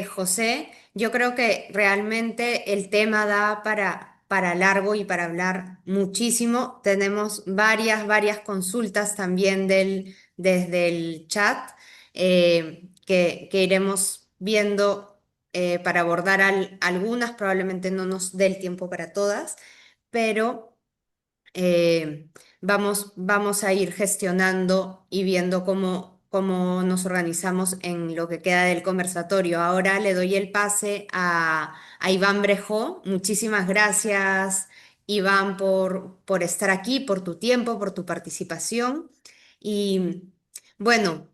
José. Yo creo que realmente el tema da para largo y para hablar muchísimo. Tenemos varias consultas también desde el chat que iremos viendo para abordar algunas. Probablemente no nos dé el tiempo para todas, pero vamos a ir gestionando y viendo cómo nos organizamos en lo que queda del conversatorio. Ahora le doy el pase a Iván Brejó. Muchísimas gracias, Iván, por estar aquí, por tu tiempo, por tu participación. Y bueno.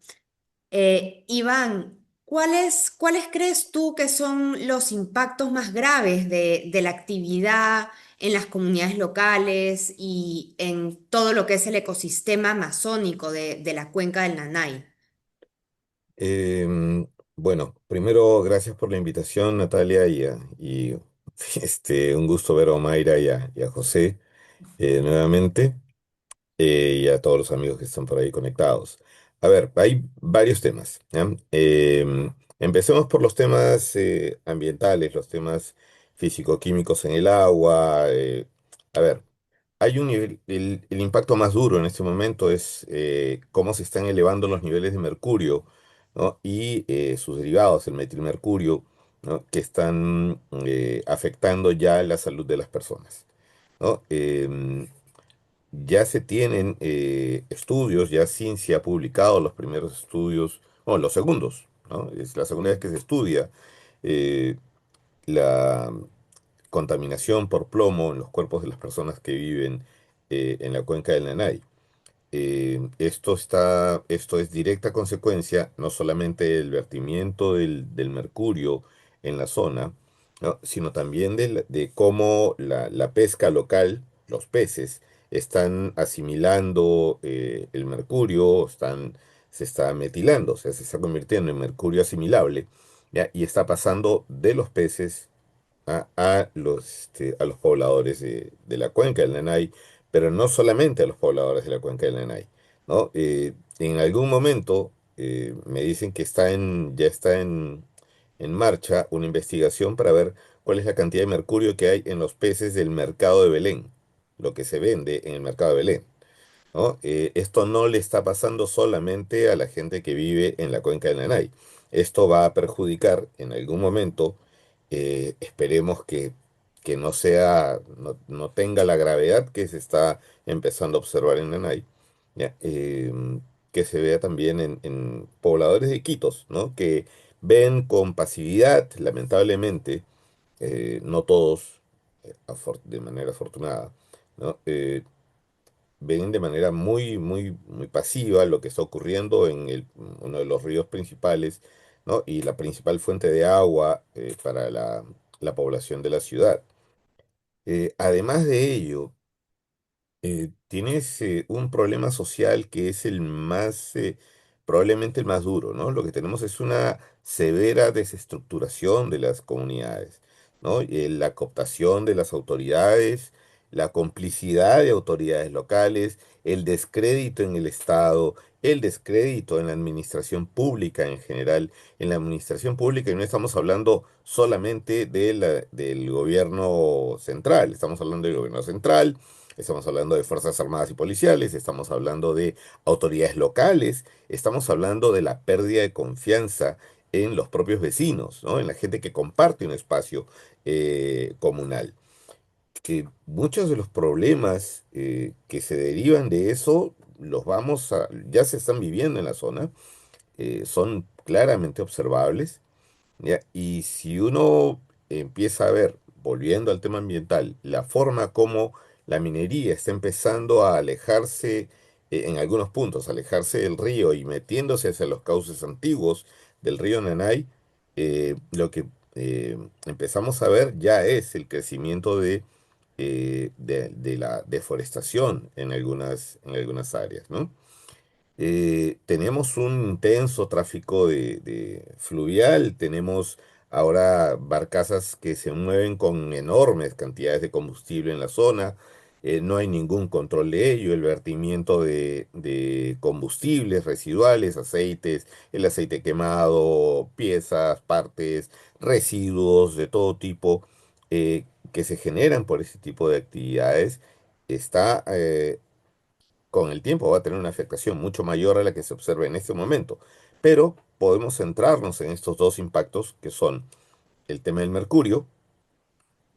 Iván, ¿cuáles crees tú que son los impactos más graves de la actividad en las comunidades locales y en todo lo que es el ecosistema amazónico de la cuenca del Nanay? Em, bueno, primero, gracias por la invitación, Natalia, un gusto ver a Omaira y a José nuevamente, y a todos los amigos que están por ahí conectados. A ver, hay varios temas, ¿ya? Empecemos por los temas ambientales, los temas físico-químicos en el agua. A ver. Hay un nivel, el impacto más duro en este momento es cómo se están elevando los niveles de mercurio, ¿no? Y sus derivados, el metilmercurio, ¿no? Que están afectando ya la salud de las personas, ¿no? Ya se tienen estudios, ya ciencia ha publicado los primeros estudios, o los segundos, ¿no? Es la segunda vez que se estudia eh, la contaminación por plomo en los cuerpos de las personas que viven en la cuenca del Nanay. Esto es directa consecuencia no solamente del vertimiento del mercurio en la zona, ¿no? Sino también de cómo la pesca local, los peces, están asimilando el mercurio, se está metilando, o sea, se está convirtiendo en mercurio asimilable, ¿ya? Y está pasando de los peces a los pobladores de la cuenca del Nanay, pero no solamente a los pobladores de la cuenca del Nanay, ¿no? En algún momento me dicen que ya está en marcha una investigación para ver cuál es la cantidad de mercurio que hay en los peces del mercado de Belén, lo que se vende en el mercado de Belén. ¿No? Esto no le está pasando solamente a la gente que vive en la cuenca del Nanay. Esto va a perjudicar en algún momento, esperemos que no sea, no tenga la gravedad que se está empezando a observar en Nanay, ¿ya? Que se vea también en pobladores de Iquitos, ¿no? Que ven con pasividad, lamentablemente, no todos, de manera afortunada, ¿no? Ven de manera muy pasiva lo que está ocurriendo en uno de los ríos principales, ¿no? Y la principal fuente de agua para la población de la ciudad. Además de ello, tienes un problema social que es probablemente el más duro, ¿no? Lo que tenemos es una severa desestructuración de las comunidades, ¿no? La cooptación de las autoridades, la complicidad de autoridades locales, el descrédito en el Estado, el descrédito en la administración pública en general. En la administración pública, y no estamos hablando solamente del gobierno central, estamos hablando del gobierno central. Estamos hablando de Fuerzas Armadas y Policiales, estamos hablando de autoridades locales, estamos hablando de la pérdida de confianza en los propios vecinos, ¿no? En la gente que comparte un espacio comunal. Que muchos de los problemas que se derivan de eso ya se están viviendo en la zona, son claramente observables. ¿Ya? Y si uno empieza a ver, volviendo al tema ambiental, la forma como la minería está empezando a alejarse, en algunos puntos, alejarse del río y metiéndose hacia los cauces antiguos del río Nanay, lo que empezamos a ver ya es el crecimiento de la deforestación en algunas áreas, ¿no? Tenemos un intenso tráfico de fluvial, tenemos ahora barcazas que se mueven con enormes cantidades de combustible en la zona, no hay ningún control de ello, el vertimiento de combustibles residuales, aceites, el aceite quemado, piezas, partes, residuos de todo tipo que se generan por ese tipo de actividades, está con el tiempo va a tener una afectación mucho mayor a la que se observa en este momento. Pero podemos centrarnos en estos dos impactos que son el tema del mercurio,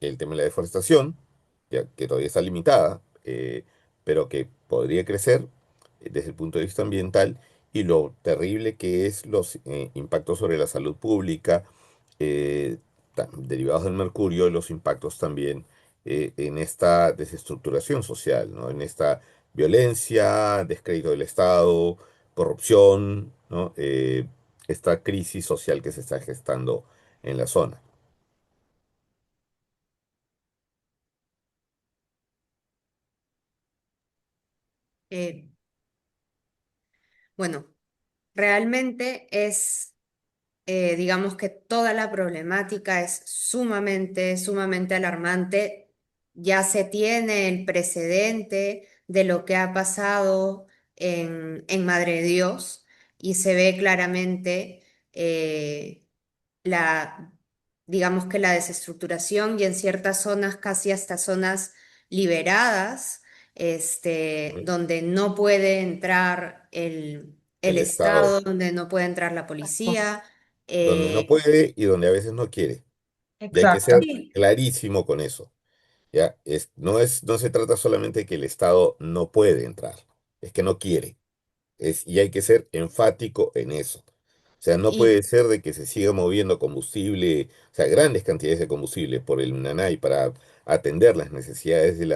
el tema de la deforestación, ya que todavía está limitada, pero que podría crecer desde el punto de vista ambiental, y lo terrible que es los impactos sobre la salud pública eh, derivados del mercurio, y los impactos también en esta desestructuración social, ¿no? En esta violencia, descrédito del Estado, corrupción, ¿no? Esta crisis social que se está gestando en la zona. Eh, bueno, realmente digamos que toda la problemática es sumamente alarmante. Ya se tiene el precedente de lo que ha pasado en Madre de Dios y se ve claramente la, digamos que la desestructuración y en ciertas zonas, casi hasta zonas liberadas, ¿No? donde no puede entrar el El Estado, Estado, donde no puede entrar la policía. donde no eh, puede y donde a veces no quiere. Y hay que Exacto. ser sí, clarísimo con eso. ¿ya? No se trata solamente de que el Estado no puede entrar, es que no quiere. Y hay que ser enfático en eso. O sea, no puede Y, ser de que se siga moviendo combustible, o sea, grandes cantidades de combustible por el Nanay para atender las necesidades de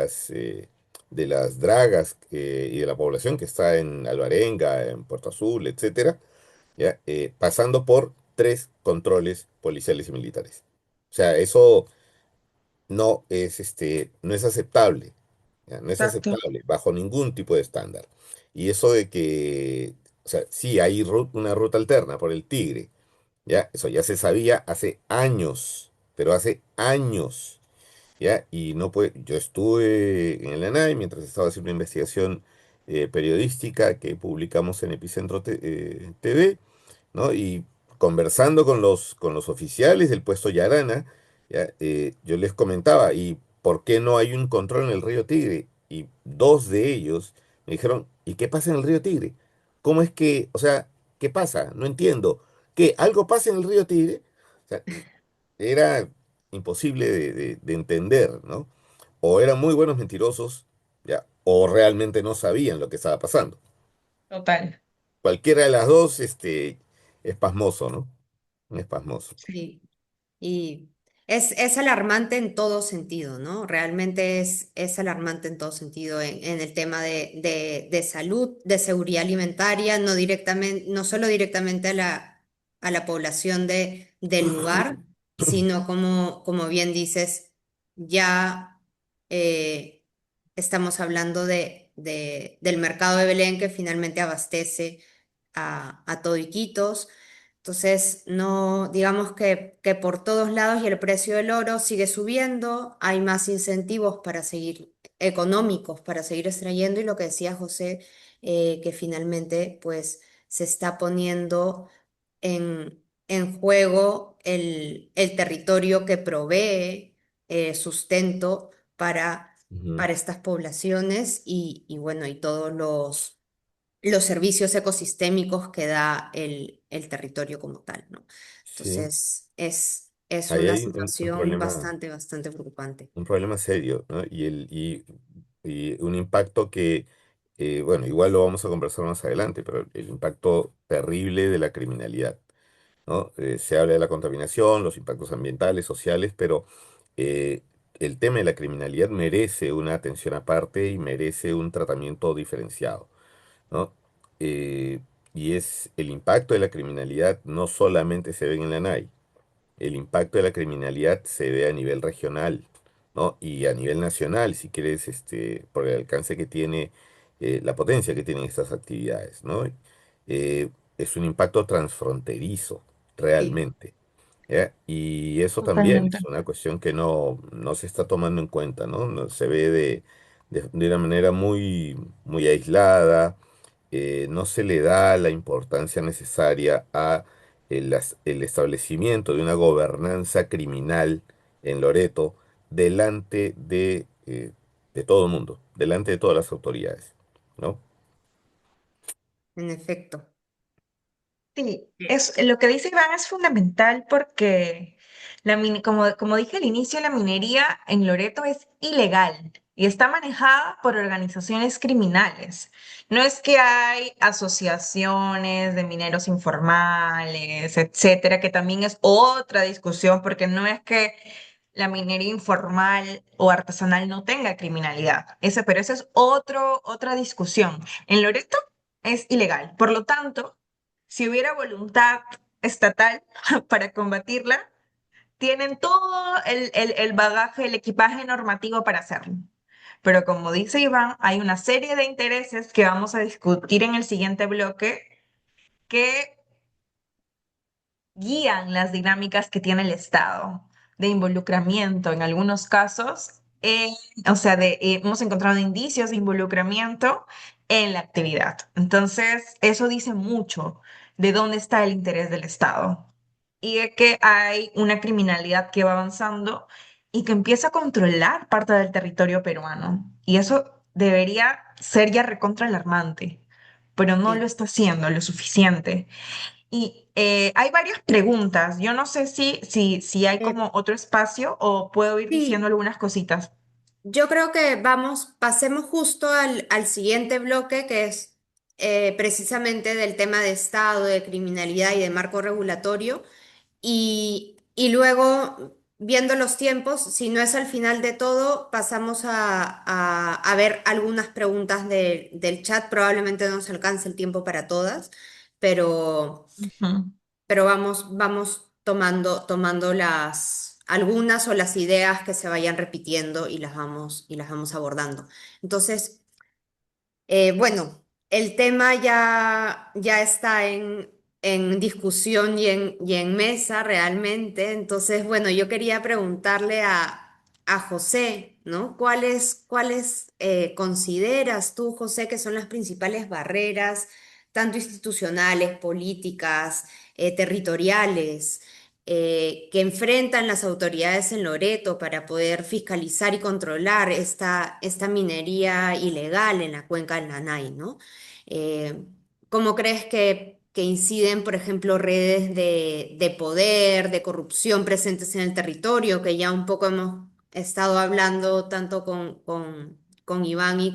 las dragas y de la población que está en Alvarenga, en Puerto Azul, etcétera, ¿ya? Pasando por tres controles policiales y militares. O sea, eso no es aceptable, ¿ya? No es Exacto. aceptable bajo ningún tipo de estándar. Y eso de que, o sea, sí hay una ruta alterna por el Tigre, ¿ya? Eso ya se sabía hace años, pero hace años, ¿ya? Y no puede, yo estuve en el ANAI mientras estaba haciendo una investigación periodística que publicamos en Epicentro TV, ¿no? Y conversando con los oficiales del puesto Yarana, ya, yo les comentaba, ¿y por qué no hay un control en el río Tigre? Y dos de ellos me dijeron, ¿y qué pasa en el río Tigre? ¿Cómo es que, o sea, qué pasa? No entiendo. ¿Qué? ¿Algo pasa en el río Tigre? O sea, era imposible de entender, ¿no? O eran muy buenos mentirosos, ya, o realmente no sabían lo que estaba pasando. Total. Cualquiera de las dos, es pasmoso, ¿no? Es pasmoso. sí. Y es alarmante en todo sentido, ¿no? Realmente es alarmante en todo sentido en el tema de salud, de seguridad alimentaria, no directamente, no solo directamente a la población del lugar, sino como bien dices, ya estamos hablando del mercado de Belén que finalmente abastece a todo Iquitos. Entonces, no, digamos que por todos lados y el precio del oro sigue subiendo, hay más incentivos para seguir, económicos para seguir extrayendo y lo que decía José, que finalmente pues se está poniendo en juego el territorio que provee sustento Ujú. para estas poblaciones y bueno, y todos los servicios ecosistémicos que da el territorio como tal, ¿no? Sí, Entonces, es ahí una hay situación bastante preocupante. un problema serio, ¿no? Y un impacto que, bueno, igual lo vamos a conversar más adelante, pero el impacto terrible de la criminalidad, ¿no? Se habla de la contaminación, los impactos ambientales, sociales, pero eh, el tema de la criminalidad merece una atención aparte y merece un tratamiento diferenciado, ¿no? Eh, y es el impacto de la criminalidad no solamente se ve en la NAI, el impacto de la criminalidad se ve a nivel regional, ¿no? Y a nivel nacional, si quieres, por el alcance que tiene, la potencia que tienen estas actividades, ¿no? Es un impacto transfronterizo, Sí, realmente. ¿Ya? Y eso también Totalmente. es una cuestión que no se está tomando en cuenta, ¿no? Se ve de una manera muy aislada, no se le da la importancia necesaria a el establecimiento de una gobernanza criminal en Loreto delante de todo el mundo, delante de todas las autoridades, ¿no? en efecto. Sí, lo que dice Iván es fundamental porque, como dije al inicio, la minería en Loreto es ilegal y está manejada por organizaciones criminales. No es que hay asociaciones de mineros informales, etcétera, que también es otra discusión, porque no es que la minería informal o artesanal no tenga criminalidad. Pero esa es otra discusión. En Loreto es ilegal. Por lo tanto, si hubiera voluntad estatal para combatirla, tienen todo el bagaje, el equipaje normativo para hacerlo. Pero como dice Iván, hay una serie de intereses que vamos a discutir en el siguiente bloque que guían las dinámicas que tiene el Estado de involucramiento en algunos casos, o sea, hemos encontrado indicios de involucramiento en la actividad. Entonces, eso dice mucho de dónde está el interés del Estado y de que hay una criminalidad que va avanzando y que empieza a controlar parte del territorio peruano. Y eso debería ser ya recontra alarmante, pero no lo Sí, está haciendo lo suficiente. Y hay varias preguntas. Yo no sé si hay Eh, como otro espacio o puedo ir diciendo sí, algunas cositas. Yo creo que pasemos justo al siguiente bloque, que es precisamente del tema de Estado, de criminalidad y de marco regulatorio. Y luego, viendo los tiempos, si no es al final de todo, pasamos a ver algunas preguntas del chat. Probablemente no nos alcance el tiempo para todas, pero, Ujú. pero vamos tomando algunas o las ideas que se vayan repitiendo y las vamos abordando. Entonces, bueno, el tema ya está en discusión y en mesa realmente. Entonces, bueno, yo quería preguntarle a José, ¿no? ¿Cuáles consideras tú, José, que son las principales barreras, tanto institucionales, políticas, territoriales, que enfrentan las autoridades en Loreto para poder fiscalizar y controlar esta minería ilegal en la cuenca del Nanay, ¿no? Eh, ¿Cómo crees que inciden, por ejemplo, redes de poder, de corrupción presentes en el territorio, que ya un poco hemos estado hablando tanto con Iván y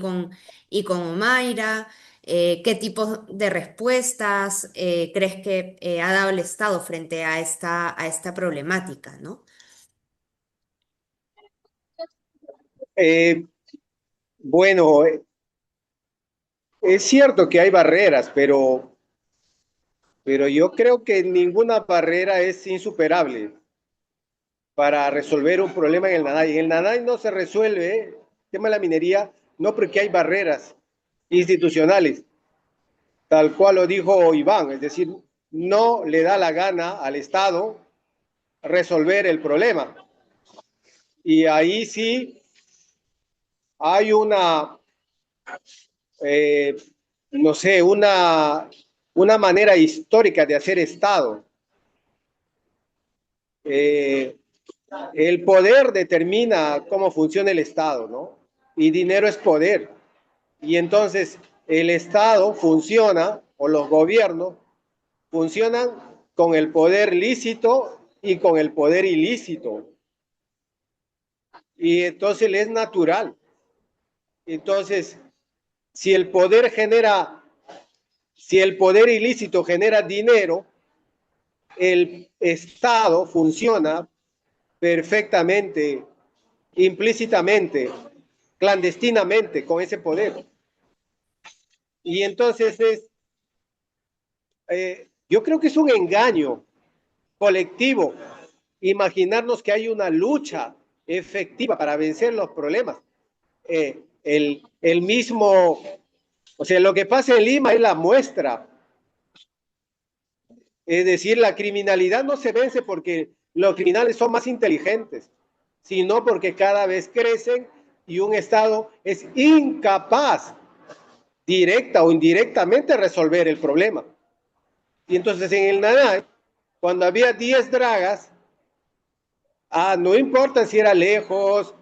con Omaira? ¿Qué tipo de respuestas crees que ha dado el Estado frente a esta problemática, ¿no? Eh, bueno, es cierto que hay barreras, pero yo creo que ninguna barrera es insuperable para resolver un problema en el Nanay. En el Nanay no se resuelve el tema de la minería, no porque hay barreras institucionales, tal cual lo dijo Iván, es decir, no le da la gana al Estado resolver el problema. Y ahí sí hay eh, no sé, una manera histórica de hacer Estado. Eh, el poder determina cómo funciona el Estado, ¿no? Y dinero es poder. Y entonces el Estado funciona, o los gobiernos funcionan con el poder lícito y con el poder ilícito. Y entonces le es natural. Entonces, si el poder genera, si el poder ilícito genera dinero, el Estado funciona perfectamente, implícitamente, clandestinamente con ese poder. Y entonces yo creo que es un engaño colectivo imaginarnos que hay una lucha efectiva para vencer los problemas. El mismo, o sea, lo que pasa en Lima es la muestra. Es decir, la criminalidad no se vence porque los criminales son más inteligentes, sino porque cada vez crecen y un Estado es incapaz, directa o indirectamente, de resolver el problema. Y entonces en el Nanay, cuando había 10 dragas, no importa si era lejos,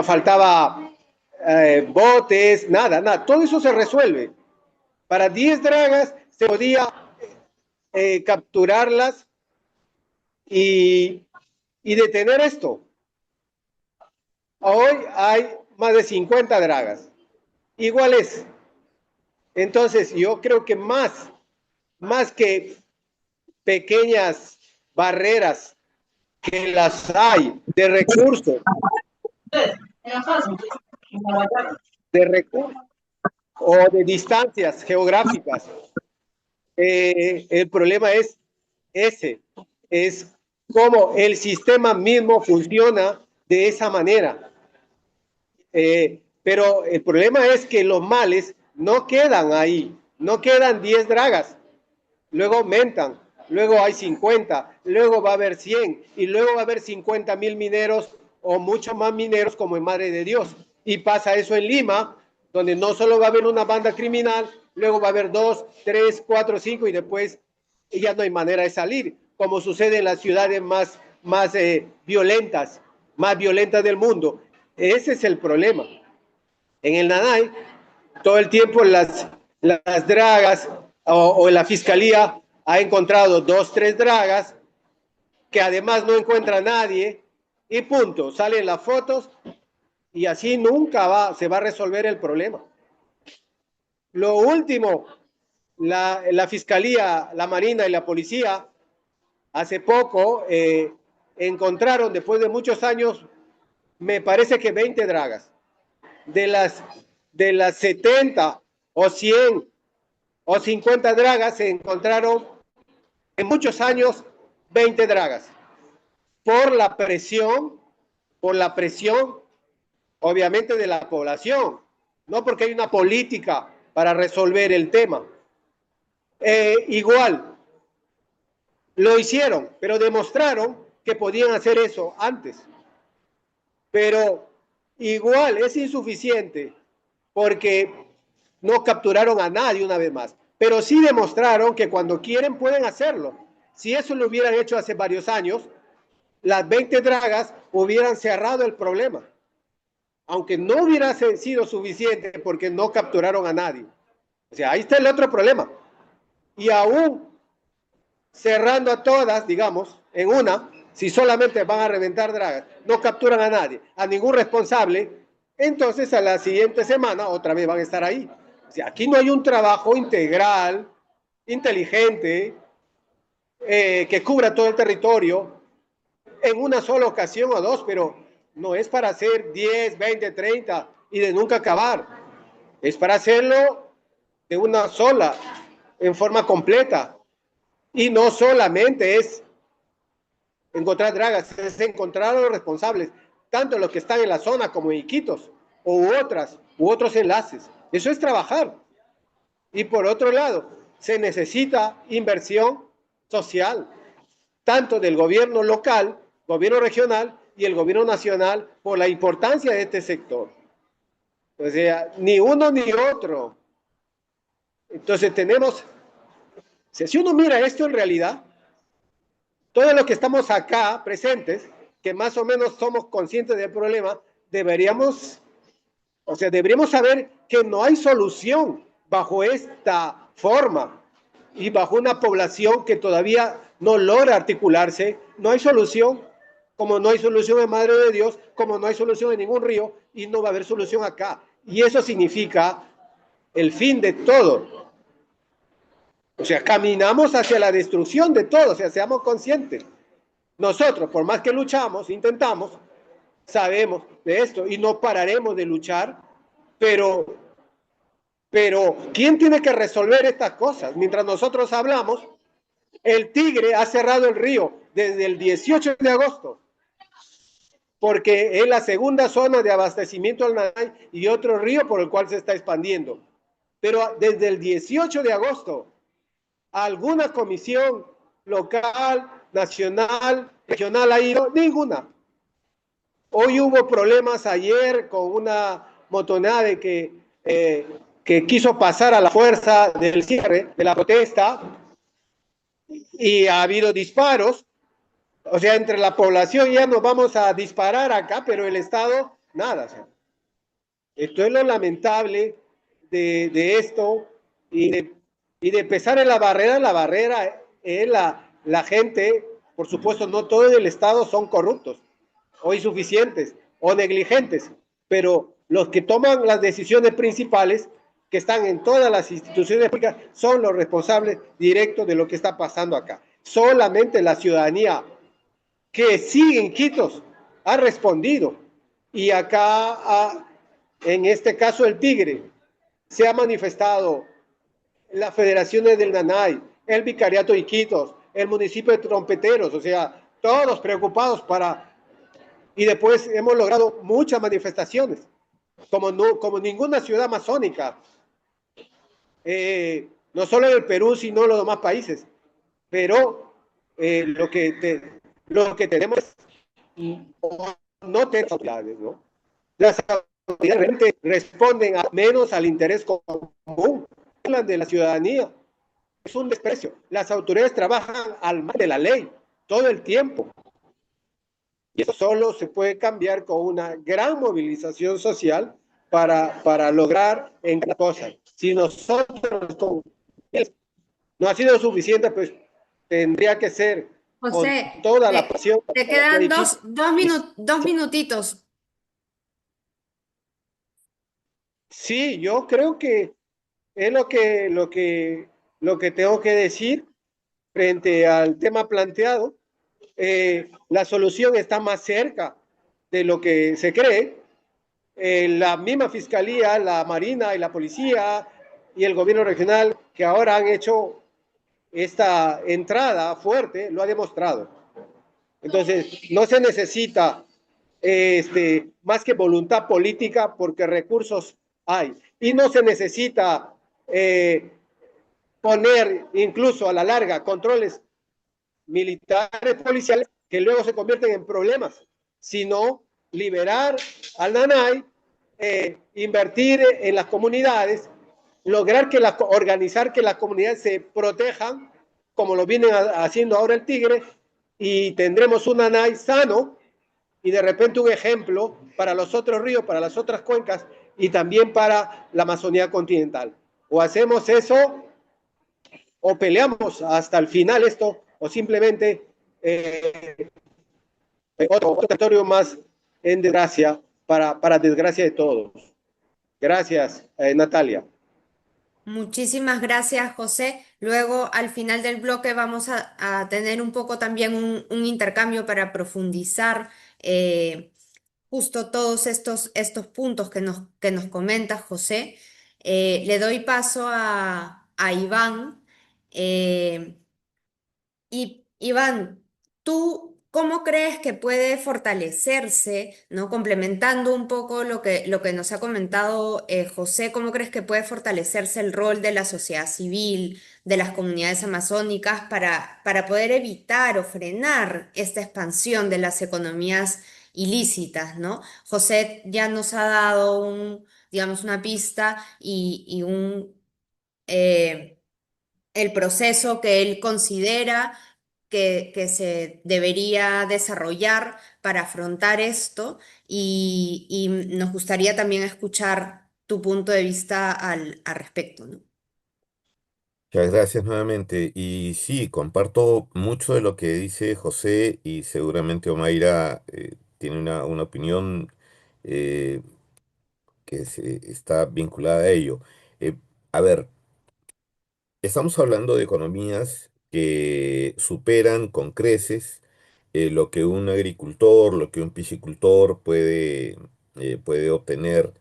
faltaba botes, nada, todo eso se resuelve. Para 10 dragas se podía capturarlas y detener esto. Hoy hay más de 50 dragas. Igual es. Entonces, yo creo que más que pequeñas barreras que las hay de recursos o de distancias geográficas, el problema es ese, es cómo el sistema mismo funciona de esa manera. Pero el problema es que los males no quedan ahí, no quedan 10 dragas, luego aumentan, luego hay 50, luego va a haber 100 y luego va a haber 50,000 mineros o muchos más mineros como en Madre de Dios. Y pasa eso en Lima, donde no solo va a haber una banda criminal, luego va a haber 2, 3, 4, 5 y después ya no hay manera de salir, como sucede en las ciudades más violentas del mundo. Ese es el problema. En el Nanay, todo el tiempo las dragas o la fiscalía ha encontrado 2, 3 dragas que además no encuentra a nadie y punto. Salen las fotos y así nunca se va a resolver el problema. Lo último, la Fiscalía, la Marina y la Policía hace poco encontraron, después de muchos años, me parece que 20 dragas. De las 70 o 100 o 50 dragas se encontraron en muchos años 20 dragas. Por la presión, obviamente, de la población, no porque hay una política para resolver el tema. Igual, lo hicieron, pero demostraron que podían hacer eso antes. Pero igual es insuficiente porque no capturaron a nadie una vez más. Pero sí demostraron que cuando quieren pueden hacerlo. Si eso lo hubieran hecho hace varios años, las 20 dragas hubieran cerrado el problema. Aunque no hubiera sido suficiente porque no capturaron a nadie. O sea, ahí está el otro problema. Y aún cerrando a todas, digamos, en una, si solamente van a reventar dragas, no capturan a nadie, a ningún responsable, entonces a la siguiente semana otra vez van a estar ahí. O sea, aquí no hay un trabajo integral, inteligente, que cubra todo el territorio en una sola ocasión o dos, pero no es para hacer 10, 20, 30 y de nunca acabar. Es para hacerlo de una sola, en forma completa. Y no solamente es encontrar dragas, es encontrar a los responsables, tanto los que están en la zona como en Iquitos, u otros enlaces. Eso es trabajar. Y por otro lado, se necesita inversión social, tanto del gobierno local, gobierno regional y el gobierno nacional, por la importancia de este sector. O sea, ni uno ni otro. Entonces tenemos, si uno mira esto en realidad, todos los que estamos acá presentes, que más o menos somos conscientes del problema, deberíamos saber que no hay solución bajo esta forma y bajo una población que todavía no logra articularse. No hay solución, como no hay solución en Madre de Dios, como no hay solución en ningún río, y no va a haber solución acá. Y eso significa el fin de todo. O sea, caminamos hacia la destrucción de todo, o sea, seamos conscientes. Nosotros, por más que luchamos, intentamos, sabemos de esto y no pararemos de luchar, pero ¿quién tiene que resolver estas cosas? Mientras nosotros hablamos, el Tigre ha cerrado el río desde el 18 de agosto, porque es la segunda zona de abastecimiento al Nanay y otro río por el cual se está expandiendo. Pero desde el 18 de agosto, ¿alguna comisión local, nacional, regional ha ido? Ninguna. Hoy hubo problemas ayer con una motonave que quiso pasar a la fuerza del cierre de la protesta y ha habido disparos. O sea, entre la población ya nos vamos a disparar acá, pero el Estado, nada. O sea, esto es lo lamentable de esto y de pesar en la barrera es la gente. Por supuesto, no todo en el Estado son corruptos o insuficientes o negligentes, pero los que toman las decisiones principales, que están en todas las instituciones públicas, son los responsables directos de lo que está pasando acá. Solamente la ciudadanía que sigue en Iquitos ha respondido, y acá, en este caso el Tigre, se ha manifestado las federaciones del Nanay, el Vicariato de Iquitos, el municipio de Trompeteros, o sea, todos preocupados y después hemos logrado muchas manifestaciones, como ninguna ciudad amazónica, no solo en el Perú, sino en los demás países. Pero lo que tenemos es no tenemos autoridades, ¿no? Las autoridades realmente responden menos al interés común de la ciudadanía. Es un desprecio. Las autoridades trabajan al margen de la ley todo el tiempo. Y eso solo se puede cambiar con una gran movilización social para lograr en cosas. Si nosotros no ha sido suficiente, pues tendría que ser con José, toda la pasión te para que quedan edifique. dos minutitos. Sí, yo creo que es lo que tengo que decir frente al tema planteado. La solución está más cerca de lo que se cree. La misma fiscalía, la Marina y la policía y el gobierno regional que ahora han hecho esta entrada fuerte lo ha demostrado. Entonces, no se necesita más que voluntad política porque recursos hay. Y no se necesita poner incluso a la larga controles militares, policiales, que luego se convierten en problemas, sino liberar al Nanay, invertir en las comunidades, lograr organizar que las comunidades se protejan, como lo vienen haciendo ahora el Tigre, y tendremos un Nanay sano y de repente un ejemplo para los otros ríos, para las otras cuencas y también para la Amazonía continental. O hacemos eso o peleamos hasta el final esto, o simplemente otro territorio más en desgracia, para desgracia de todos. Gracias, Natalia. Muchísimas gracias, José. Luego, al final del bloque, vamos a tener un poco también un intercambio para profundizar justo todos estos puntos que nos comenta José. Le doy paso a Iván. Eh, y Iván, ¿tú cómo crees que puede fortalecerse, ¿no? Complementando un poco lo que nos ha comentado José, ¿cómo crees que puede fortalecerse el rol de la sociedad civil, de las comunidades amazónicas para poder evitar o frenar esta expansión de las economías ilícitas, ¿no? José ya nos ha dado digamos, una pista y eh, el proceso que él considera que se debería desarrollar para afrontar esto y nos gustaría también escuchar tu punto de vista al respecto, ¿no? Muchas gracias nuevamente. Y sí, comparto mucho de lo que dice José y seguramente Omaira tiene una opinión eh, está vinculada a ello. Eh, a ver, estamos hablando de economías que superan con creces lo que un agricultor, lo que un piscicultor puede obtener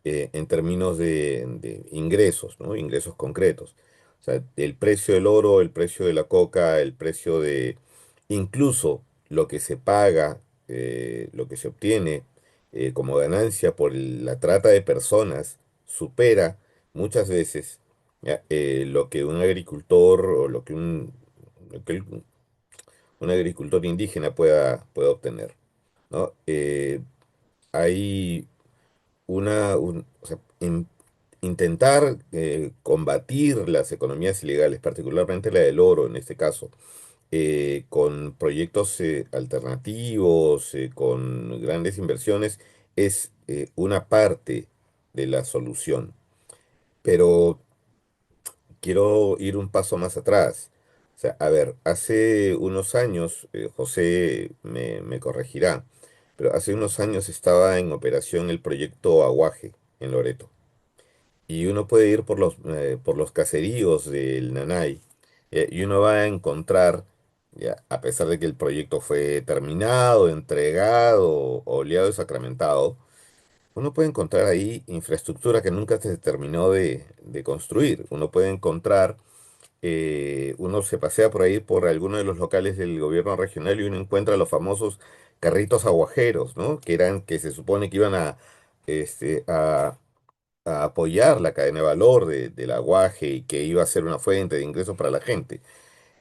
en términos de ingresos, ¿no? Ingresos concretos. O sea, el precio del oro, el precio de la coca, el precio de incluso lo que se paga, lo que se obtiene como ganancia por la trata de personas, supera muchas veces ¿ya? Lo que un agricultor o lo que un agricultor indígena pueda obtener, ¿no? Hay o sea, intentar combatir las economías ilegales, particularmente la del oro en este caso, con proyectos alternativos, con grandes inversiones, es una parte de la solución. Pero quiero ir un paso más atrás. O sea, a ver, hace unos años, José me corregirá, pero hace unos años estaba en operación el proyecto Aguaje en Loreto. Y uno puede ir por los caseríos del Nanay, y uno va a encontrar, ya, a pesar de que el proyecto fue terminado, entregado, oleado y sacramentado, uno puede encontrar ahí infraestructura que nunca se terminó de construir. Uno puede encontrar uno se pasea por ahí por alguno de los locales del gobierno regional y uno encuentra los famosos carritos aguajeros, ¿no? Que se supone que iban este, a apoyar la cadena de valor del aguaje y que iba a ser una fuente de ingresos para la gente.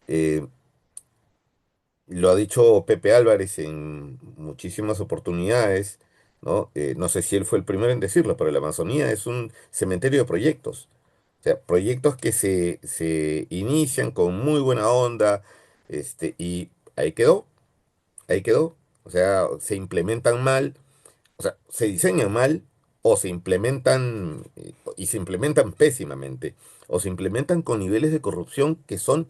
Eh, lo ha dicho Pepe Álvarez en muchísimas oportunidades, ¿no? No sé si él fue el primero en decirlo, pero la Amazonía es un cementerio de proyectos. O sea, proyectos que se inician con muy buena onda, y ahí quedó. O sea, se implementan mal, o sea, se diseñan mal, o se implementan, y se implementan pésimamente, o se implementan con niveles de corrupción que son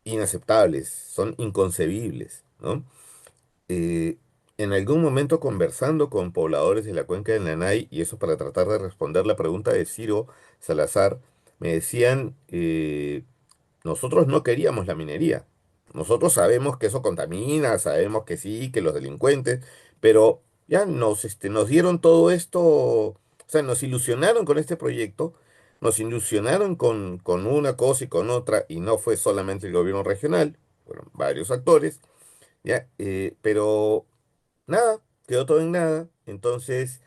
inaceptables, son inconcebibles, ¿no? Eh, en algún momento conversando con pobladores de la cuenca del Nanay, y eso para tratar de responder la pregunta de Ciro Salazar, me decían, nosotros no queríamos la minería. Nosotros sabemos que eso contamina, sabemos que sí, que los delincuentes, pero ya nos dieron todo esto, o sea, nos ilusionaron con este proyecto, nos ilusionaron con una cosa y con otra, y no fue solamente el gobierno regional, fueron varios actores, ya, pero nada, quedó todo en nada. Entonces,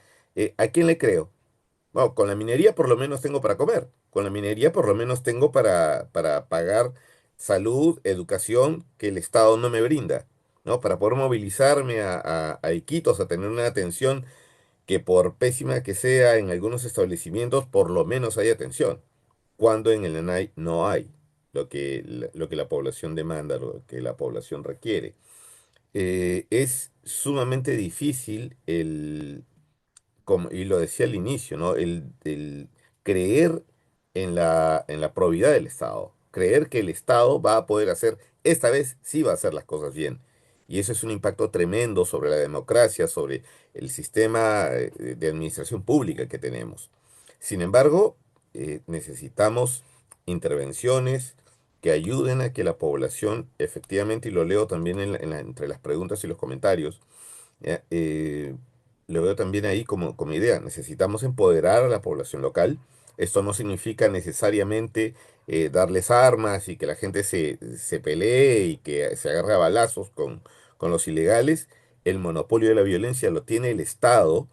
¿a quién le creo? Bueno, con la minería por lo menos tengo para comer. Con la minería por lo menos tengo para pagar salud, educación que el Estado no me brinda, ¿no? Para poder movilizarme a Iquitos, a tener una atención que por pésima que sea en algunos establecimientos, por lo menos hay atención. Cuando en el NAI no hay lo que la población demanda, lo que la población requiere. Es sumamente difícil y lo decía al inicio, ¿no? El creer en la probidad del Estado, creer que el Estado va a poder hacer, esta vez sí va a hacer las cosas bien. Y eso es un impacto tremendo sobre la democracia, sobre el sistema de administración pública que tenemos. Sin embargo, necesitamos intervenciones que ayuden a que la población, efectivamente, y lo leo también entre las preguntas y los comentarios, ¿ya? Lo veo también ahí como idea. Necesitamos empoderar a la población local. Esto no significa necesariamente darles armas y que la gente se pelee y que se agarre a balazos con los ilegales. El monopolio de la violencia lo tiene el Estado,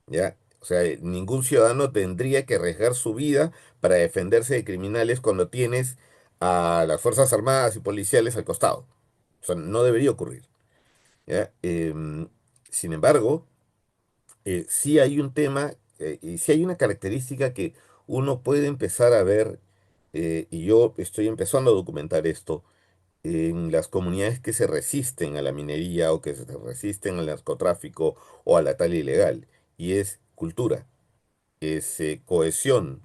¿ya? O sea, ningún ciudadano tendría que arriesgar su vida para defenderse de criminales cuando tienes a las Fuerzas Armadas y policiales al costado. O sea, no debería ocurrir. ¿Ya? Sin embargo, sí hay un tema y sí hay una característica que uno puede empezar a ver, y yo estoy empezando a documentar esto, en las comunidades que se resisten a la minería o que se resisten al narcotráfico o a la tala ilegal, y es cultura, es cohesión,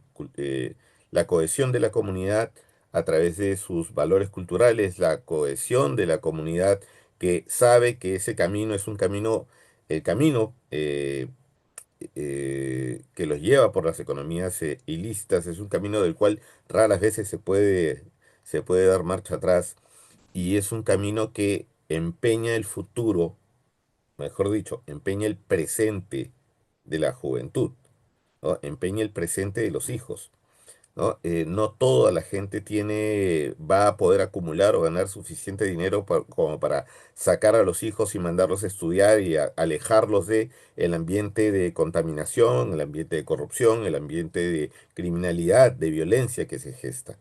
la cohesión de la comunidad a través de sus valores culturales, la cohesión de la comunidad que sabe que ese camino es un camino, el camino que los lleva por las economías ilícitas, es un camino del cual raras veces se puede dar marcha atrás, y es un camino que empeña el futuro, mejor dicho, empeña el presente de la juventud, ¿no? Empeña el presente de los hijos, ¿no? No toda la gente va a poder acumular o ganar suficiente dinero como para sacar a los hijos y mandarlos a estudiar y alejarlos de el ambiente de contaminación, el ambiente de corrupción, el ambiente de criminalidad, de violencia que se gesta,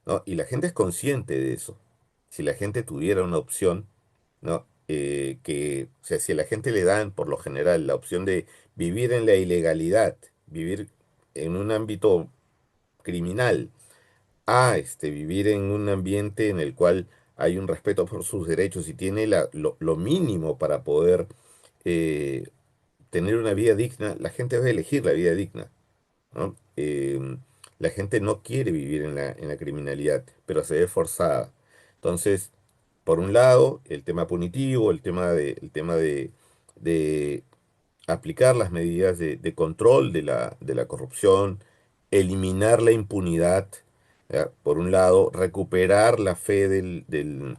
¿no? Y la gente es consciente de eso. Si la gente tuviera una opción, ¿no? O sea, si a la gente le dan por lo general la opción de vivir en la ilegalidad, vivir en un ámbito criminal, a vivir en un ambiente en el cual hay un respeto por sus derechos y tiene lo mínimo para poder eh, tener una vida digna, la gente va a elegir la vida digna, ¿no? La gente no quiere vivir en la criminalidad, pero se ve forzada. Entonces, por un lado, el tema punitivo, el tema de aplicar las medidas de control de la corrupción, eliminar la impunidad, ¿ya? Por un lado, recuperar la fe de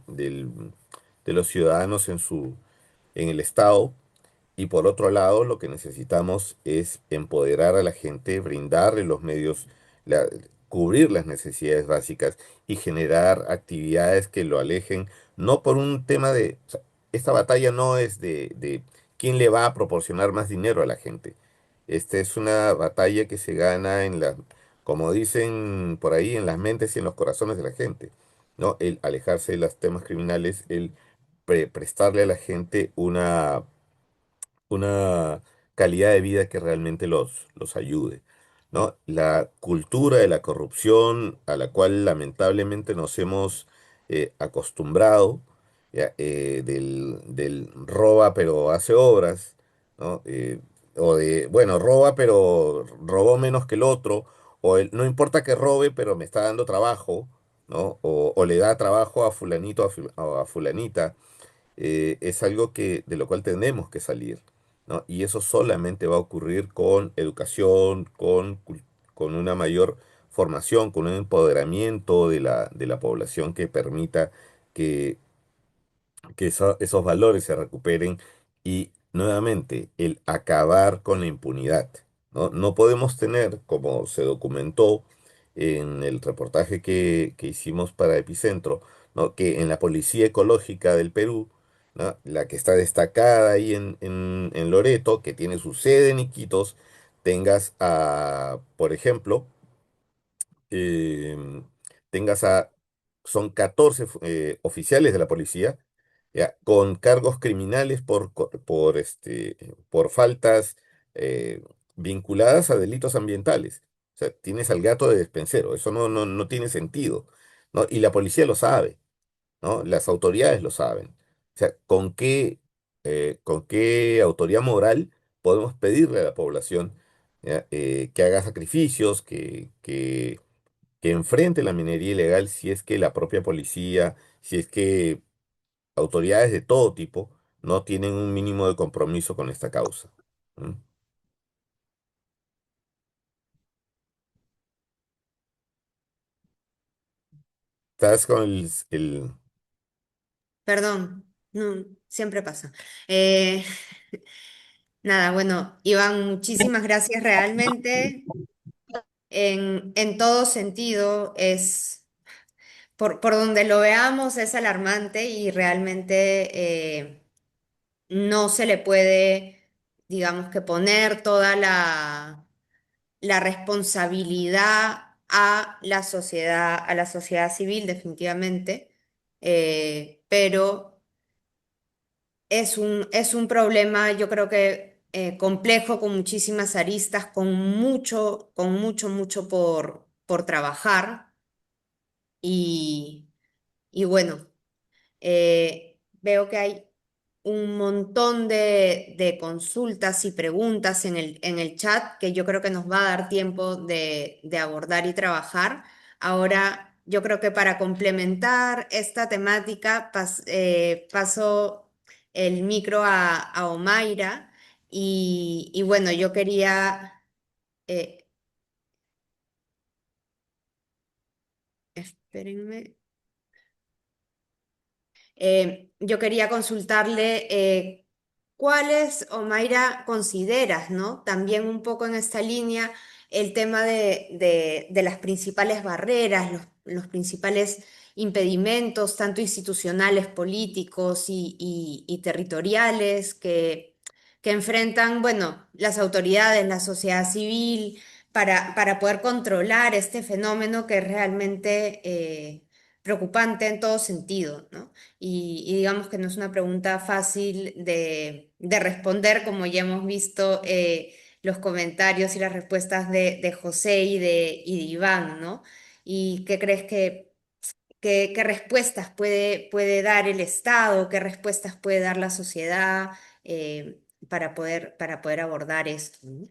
los ciudadanos en el Estado, y por otro lado, lo que necesitamos es empoderar a la gente, brindarle los medios, la- cubrir las necesidades básicas y generar actividades que lo alejen, no por un tema o sea, esta batalla no es de quién le va a proporcionar más dinero a la gente. Esta es una batalla que se gana como dicen por ahí, en las mentes y en los corazones de la gente, ¿no? El alejarse de los temas criminales, el prestarle a la gente una calidad de vida que realmente los ayude, ¿no? La cultura de la corrupción a la cual lamentablemente nos hemos acostumbrado, ¿ya? Del roba pero hace obras, ¿no? O bueno, roba pero robó menos que el otro, o no importa que robe pero me está dando trabajo, ¿no? O le da trabajo a fulanito o a fulanita, es algo de lo cual tenemos que salir, ¿no? Y eso solamente va a ocurrir con educación, con una mayor formación, con un empoderamiento de la población que permita que esos valores se recuperen y nuevamente el acabar con la impunidad, ¿no? No podemos tener, como se documentó en el reportaje que hicimos para Epicentro, ¿no? Que en la Policía Ecológica del Perú, ¿no? La que está destacada ahí en Loreto, que tiene su sede en Iquitos, tengas a, por ejemplo, em, tengas a, son 14 oficiales de la policía, ya, con cargos criminales por faltas eh, vinculadas a delitos ambientales. O sea, tienes al gato de despensero, eso no tiene sentido, ¿no? Y la policía lo sabe, ¿no? Las autoridades lo saben. O sea, con qué autoridad moral podemos pedirle a la población, ya, que haga sacrificios, que enfrente la minería ilegal si es que la propia policía, si es que autoridades de todo tipo no tienen un mínimo de compromiso con esta causa? ¿Mm? ¿Estás con Perdón, no, siempre pasa. Eh, nada, bueno, Iván, muchísimas gracias realmente. En todo sentido, por donde lo veamos, es alarmante y realmente no se le puede, digamos que poner toda la responsabilidad a la sociedad civil, definitivamente, pero es un problema, yo creo que complejo, con muchísimas aristas, mucho por trabajar y, y bueno. Veo que hay un montón de consultas y preguntas en el chat que yo creo que nos va a dar tiempo de abordar y trabajar. Ahora, yo creo que para complementar esta temática, paso el micro a Omaira y bueno, yo quería... eh, espérenme. Yo quería consultarle cuáles, Omaira, consideras, ¿no? También un poco en esta línea el tema de las principales barreras, los principales impedimentos, tanto institucionales, políticos y territoriales que enfrentan, bueno, las autoridades, la sociedad civil, para poder controlar este fenómeno que es realmente preocupante en todo sentido, ¿no? Y digamos que no es una pregunta fácil de responder, como ya hemos visto los comentarios y las respuestas de José y de Iván, ¿no? ¿Y qué crees qué respuestas puede dar el Estado, qué respuestas puede dar la sociedad para poder abordar esto, ¿no?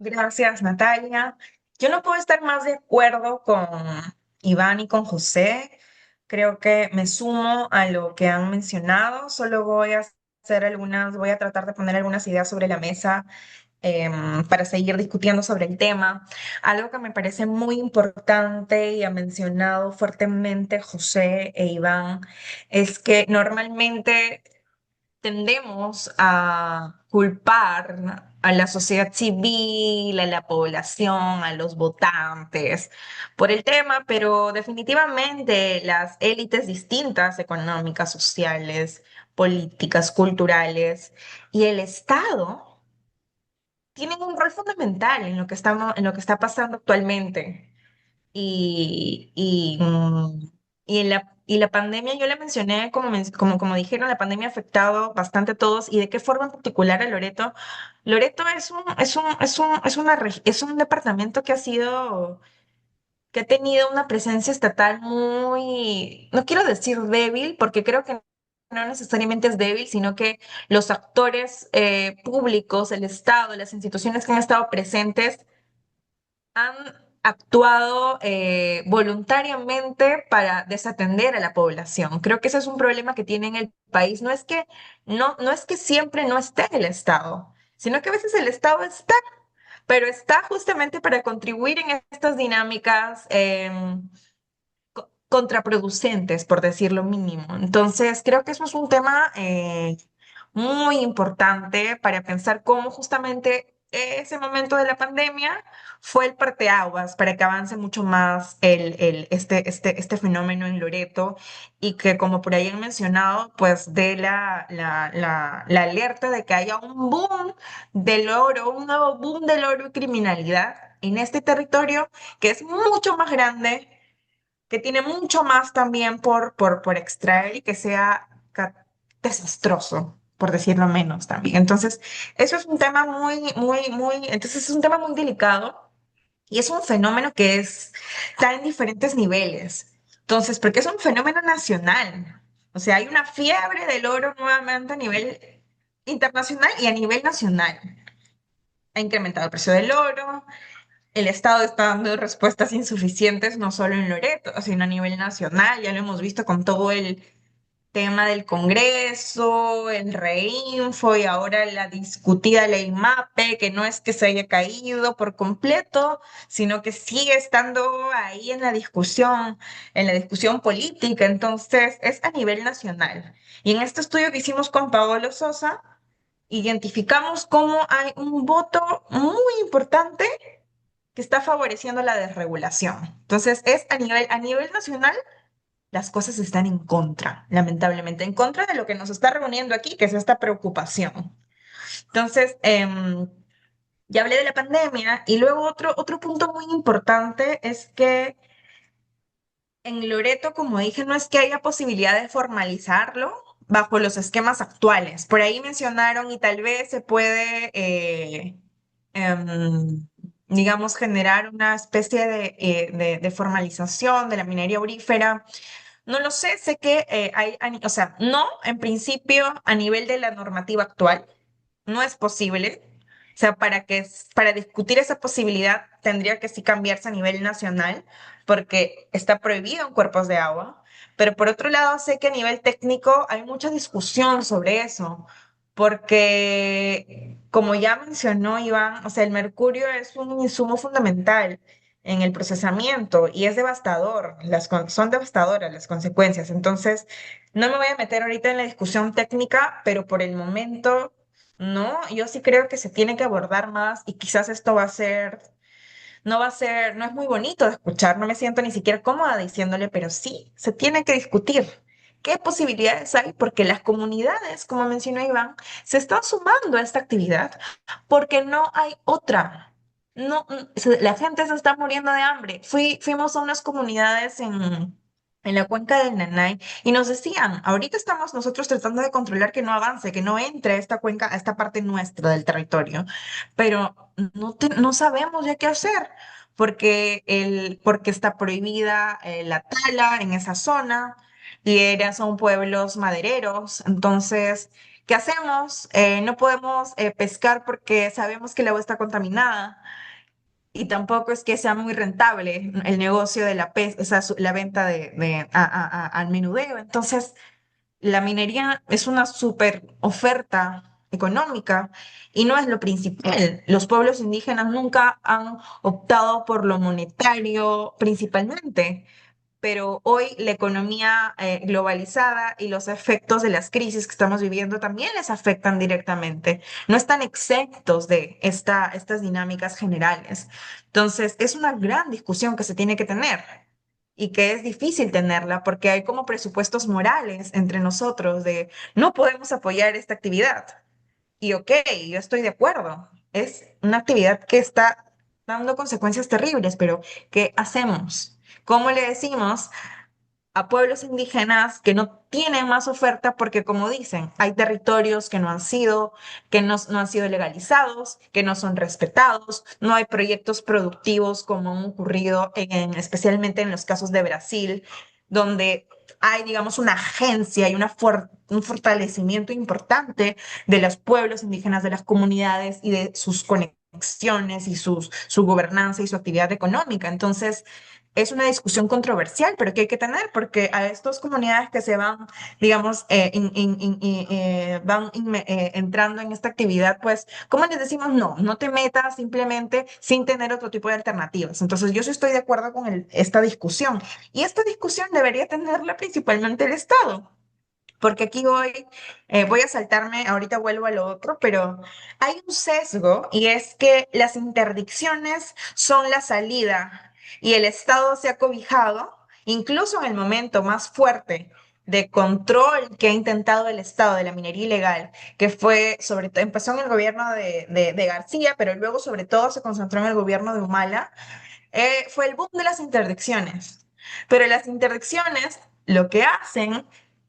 Gracias, Natalia. Yo no puedo estar más de acuerdo con Iván y con José. Creo que me sumo a lo que han mencionado. Solo voy a tratar de poner algunas ideas sobre la mesa para seguir discutiendo sobre el tema. Algo que me parece muy importante y ha mencionado fuertemente José e Iván es que normalmente tendemos a culpar a la sociedad civil, a la población, a los votantes por el tema, pero definitivamente las élites distintas, económicas, sociales, políticas, culturales y el Estado tienen un rol fundamental en lo que está pasando actualmente. Y la pandemia, yo la mencioné, como dijeron, la pandemia ha afectado bastante a todos y de qué forma en particular a Loreto. Loreto es un departamento que ha tenido una presencia estatal muy, no quiero decir débil, porque creo que no necesariamente es débil, sino que los actores públicos, el Estado, las instituciones que han estado presentes actuado voluntariamente para desatender a la población. Creo que ese es un problema que tiene en el país. No es que siempre no esté el Estado, sino que a veces el Estado está, pero está justamente para contribuir en estas dinámicas contraproducentes, por decir lo mínimo. Entonces, creo que eso es un tema muy importante para pensar cómo justamente ese momento de la pandemia fue el parteaguas para que avance mucho más este fenómeno en Loreto y que, como por ahí han mencionado, pues dé la alerta de que haya un boom del oro, un nuevo boom del oro y criminalidad en este territorio que es mucho más grande, que tiene mucho más también por extraer y que sea desastroso, por decirlo menos también. Entonces, eso es un tema entonces es un tema muy delicado y es un fenómeno que está en diferentes niveles. Entonces, porque es un fenómeno nacional. O sea, hay una fiebre del oro nuevamente a nivel internacional y a nivel nacional. Ha incrementado el precio del oro, el Estado está dando respuestas insuficientes no solo en Loreto, sino a nivel nacional. Ya lo hemos visto con todo el tema del Congreso, el Reinfo y ahora la discutida ley MAPE, que no es que se haya caído por completo, sino que sigue estando ahí en la discusión política. Entonces, es a nivel nacional. Y en este estudio que hicimos con Paolo Sosa, identificamos cómo hay un voto muy importante que está favoreciendo la desregulación. Entonces, es a nivel nacional, las cosas están en contra, lamentablemente, en contra de lo que nos está reuniendo aquí, que es esta preocupación. Entonces, ya hablé de la pandemia y luego otro punto muy importante es que en Loreto, como dije, no es que haya posibilidad de formalizarlo bajo los esquemas actuales. Por ahí mencionaron y tal vez se puede em, digamos, generar una especie de formalización de la minería aurífera. No lo sé, sé que o sea, no, en principio, a nivel de la normativa actual, no es posible. O sea, para discutir esa posibilidad tendría que sí cambiarse a nivel nacional, porque está prohibido en cuerpos de agua. Pero por otro lado, sé que a nivel técnico hay mucha discusión sobre eso, porque como ya mencionó Iván, o sea, el mercurio es un insumo fundamental en el procesamiento y es devastador, son devastadoras las consecuencias. Entonces, no me voy a meter ahorita en la discusión técnica, pero por el momento no, yo sí creo que se tiene que abordar más y quizás esto no es muy bonito de escuchar, no me siento ni siquiera cómoda diciéndole, pero sí, se tiene que discutir. ¿Qué posibilidades hay? Porque las comunidades, como mencionó Iván, se están sumando a esta actividad porque no hay otra. No, la gente se está muriendo de hambre. Fuimos a unas comunidades en la cuenca del Nanay y nos decían, ahorita estamos nosotros tratando de controlar que no avance, que no entre a esta cuenca, a esta parte nuestra del territorio, pero no sabemos ya qué hacer porque está prohibida la tala en esa zona y son pueblos madereros. Entonces, ¿qué hacemos? No podemos pescar porque sabemos que el agua está contaminada y tampoco es que sea muy rentable el negocio de la pesca, o sea, la venta al menudeo. Entonces, la minería es una súper oferta económica y no es lo principal. Los pueblos indígenas nunca han optado por lo monetario principalmente, pero hoy la economía globalizada y los efectos de las crisis que estamos viviendo también les afectan directamente. No están exentos de estas dinámicas generales. Entonces, es una gran discusión que se tiene que tener y que es difícil tenerla porque hay como presupuestos morales entre nosotros de no podemos apoyar esta actividad. Y ok, yo estoy de acuerdo. Es una actividad que está dando consecuencias terribles, pero ¿qué hacemos? ¿Cómo le decimos a pueblos indígenas que no tienen más oferta porque, como dicen, hay territorios que no han sido legalizados, que no son respetados, no hay proyectos productivos como han ocurrido especialmente en los casos de Brasil, donde hay, digamos, una agencia y un fortalecimiento importante de los pueblos indígenas, de las comunidades y de sus conexiones conexiones y su gobernanza y su actividad económica. Entonces, es una discusión controversial, pero que hay que tener, porque a estas comunidades que se van, digamos, entrando en esta actividad, pues, ¿cómo les decimos? No, no te metas simplemente sin tener otro tipo de alternativas. Entonces, yo sí estoy de acuerdo con esta discusión. Y esta discusión debería tenerla principalmente el Estado. Porque aquí voy a saltarme, ahorita vuelvo a lo otro, pero hay un sesgo y es que las interdicciones son la salida y el Estado se ha cobijado, incluso en el momento más fuerte de control que ha intentado el Estado de la minería ilegal, que fue sobre todo, empezó en el gobierno de García, pero luego sobre todo se concentró en el gobierno de Humala, fue el boom de las interdicciones. Pero las interdicciones lo que hacen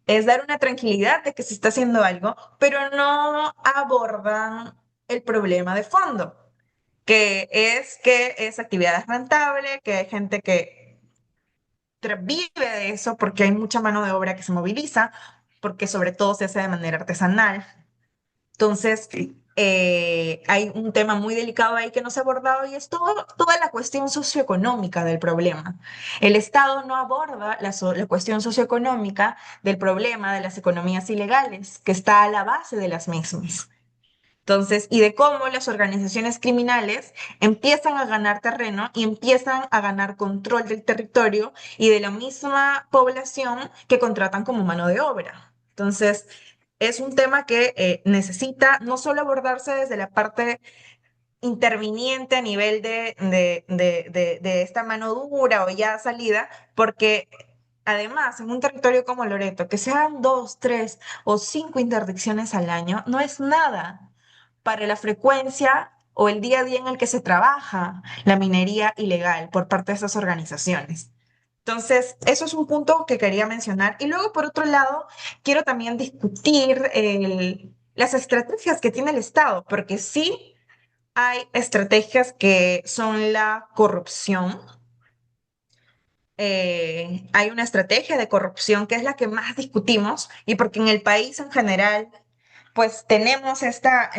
es dar una tranquilidad de que se está haciendo algo, pero no abordan el problema de fondo, que esa actividad es rentable, que hay gente que vive de eso porque hay mucha mano de obra que se moviliza, porque sobre todo se hace de manera artesanal. Entonces, hay un tema muy delicado ahí que no se ha abordado y es toda la cuestión socioeconómica del problema. El Estado no aborda la cuestión socioeconómica del problema de las economías ilegales, que está a la base de las mismas. Entonces, y de cómo las organizaciones criminales empiezan a ganar terreno y empiezan a ganar control del territorio y de la misma población que contratan como mano de obra. Entonces, es un tema que necesita no solo abordarse desde la parte interviniente a nivel de esta mano dura o ya salida, porque además en un territorio como Loreto, que sean 2, 3 o 5 interdicciones al año, no es nada para la frecuencia o el día a día en el que se trabaja la minería ilegal por parte de estas organizaciones. Entonces, eso es un punto que quería mencionar. Y luego, por otro lado, quiero también discutir las estrategias que tiene el Estado, porque sí hay estrategias que son la corrupción. Hay una estrategia de corrupción que es la que más discutimos y porque en el país en general pues tenemos esta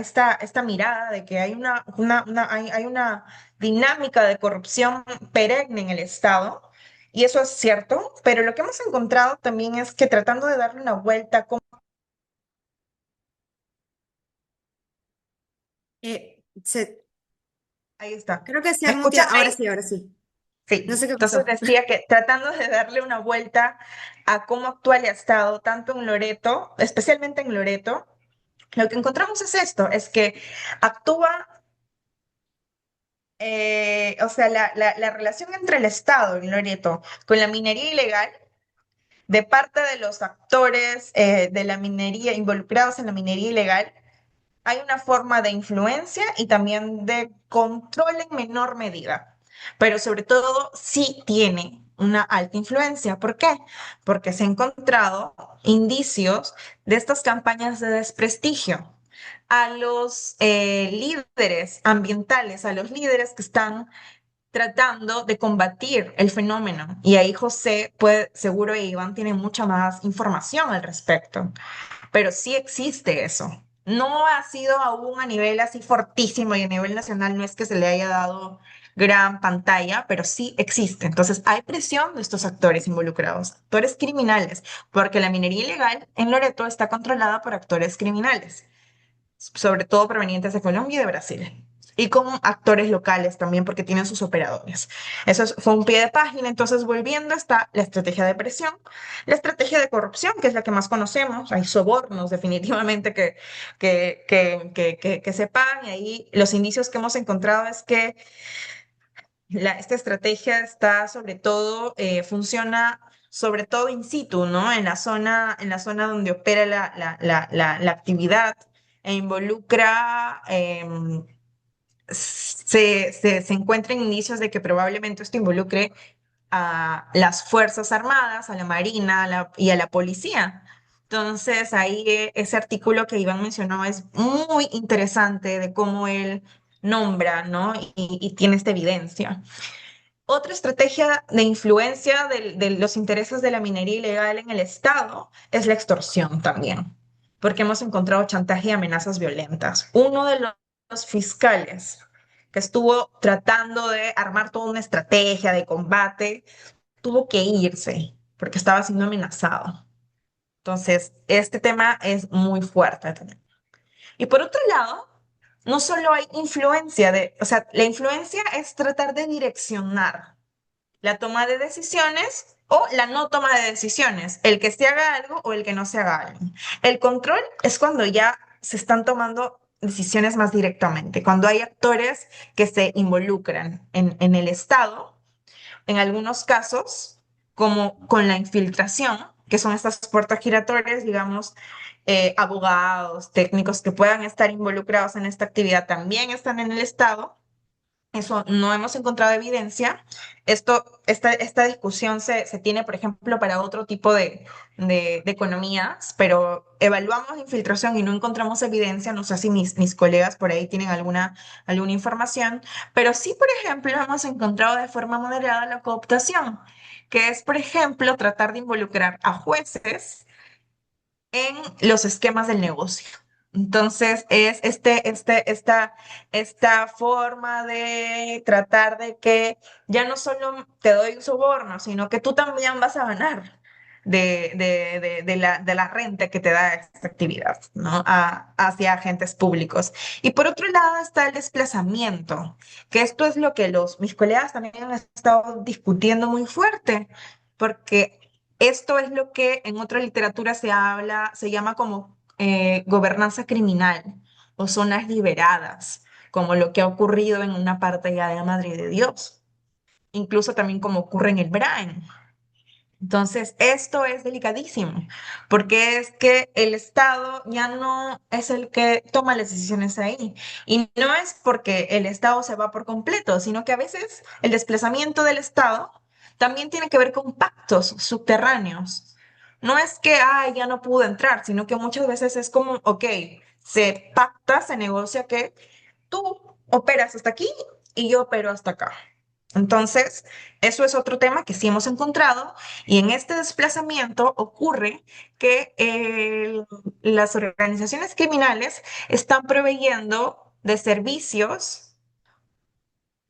mirada de que hay una dinámica de corrupción perenne en el Estado, y eso es cierto, pero lo que hemos encontrado también es que tratando de darle una vuelta, Eh, ahí está. creo que se ¿Me ha escuchan muteado. Ahora ahí? sí, ahora sí. No Sí. sé qué Entonces pasó. decía que tratando de darle una vuelta a cómo actúa el Estado, tanto en Loreto, especialmente en Loreto, lo que encontramos es esto, es que actúa. O sea, la relación entre el Estado y Loreto con la minería ilegal, de parte de los actores de la minería involucrados en la minería ilegal, hay una forma de influencia y también de control en menor medida, pero sobre todo sí tiene una alta influencia. ¿Por qué? Porque se han encontrado indicios de estas campañas de desprestigio a los líderes ambientales, a los líderes que están tratando de combatir el fenómeno. Y ahí José, pues seguro Iván tiene mucha más información al respecto, pero sí existe eso. No ha sido aún a nivel así fortísimo y a nivel nacional no es que se le haya dado gran pantalla, pero sí existe. Entonces hay presión de estos actores involucrados, actores criminales, porque la minería ilegal en Loreto está controlada por actores criminales, sobre todo provenientes de Colombia y de Brasil. Y con actores locales también, porque tienen sus operadores. Fue un pie de página. Entonces, volviendo, está la estrategia de presión, la estrategia de corrupción, que es la que más conocemos. Hay sobornos, definitivamente, que se pagan. Y ahí los indicios que hemos encontrado es que esta estrategia está sobre todo, funciona sobre todo in situ, ¿no? En la zona donde opera la actividad e involucra, se encuentran indicios de que probablemente esto involucre a las Fuerzas Armadas, a la Marina, y a la policía. Entonces, ahí ese artículo que Iván mencionó es muy interesante de cómo él nombra, ¿no? Y tiene esta evidencia. Otra estrategia de influencia de los intereses de la minería ilegal en el Estado es la extorsión también, porque hemos encontrado chantaje y amenazas violentas. Uno de los fiscales que estuvo tratando de armar toda una estrategia de combate, tuvo que irse porque estaba siendo amenazado. Entonces, este tema es muy fuerte también. Y por otro lado, no solo hay influencia o sea, la influencia es tratar de direccionar la toma de decisiones o la no toma de decisiones, el que se haga algo o el que no se haga algo. El control es cuando ya se están tomando decisiones más directamente, cuando hay actores que se involucran en el Estado, en algunos casos, como con la infiltración, que son estas puertas giratorias, digamos, abogados, técnicos que puedan estar involucrados en esta actividad también están en el Estado. Eso no hemos encontrado evidencia. Esta discusión se tiene, por ejemplo, para otro tipo de economías, pero evaluamos infiltración y no encontramos evidencia. No sé si mis colegas por ahí tienen alguna información, pero sí, por ejemplo, hemos encontrado de forma moderada la cooptación, que es, por ejemplo, tratar de involucrar a jueces en los esquemas del negocio. Entonces, es esta forma de tratar de que ya no solo te doy un soborno, sino que tú también vas a ganar de la renta que te da esta actividad, ¿no? Hacia agentes públicos. Y por otro lado está el desplazamiento, que esto es lo que mis colegas también han estado discutiendo muy fuerte, porque esto es lo que en otra literatura se llama como gobernanza criminal o zonas liberadas, como lo que ha ocurrido en una parte ya de Madre de Dios, incluso también como ocurre en el Brain. Entonces, esto es delicadísimo, porque es que el Estado ya no es el que toma las decisiones ahí. Y no es porque el Estado se va por completo, sino que a veces el desplazamiento del Estado también tiene que ver con pactos subterráneos. No es que, ay, ya no pudo entrar, sino que muchas veces es como, ok, se pacta, se negocia que tú operas hasta aquí y yo opero hasta acá. Entonces, eso es otro tema que sí hemos encontrado y en este desplazamiento ocurre que las organizaciones criminales están proveyendo de servicios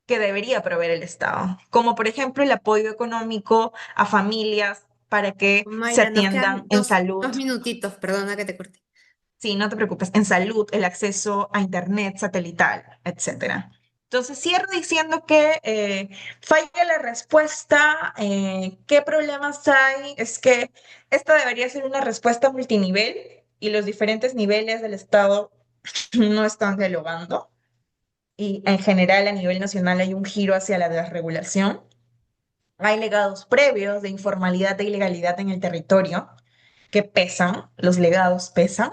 que debería proveer el Estado, como por ejemplo el apoyo económico a familias para que se Mayra, nos atiendan quedan en salud. dos minutitos, perdona que te corte. Sí, no te preocupes, en salud, el acceso a internet satelital, etcétera. Entonces, cierro diciendo que falla la respuesta. ¿Qué problemas hay? Es que esta debería ser una respuesta multinivel y los diferentes niveles del Estado no están dialogando. Y en general, a nivel nacional, hay un giro hacia la desregulación. Hay legados previos de informalidad e ilegalidad en el territorio que pesan, los legados pesan.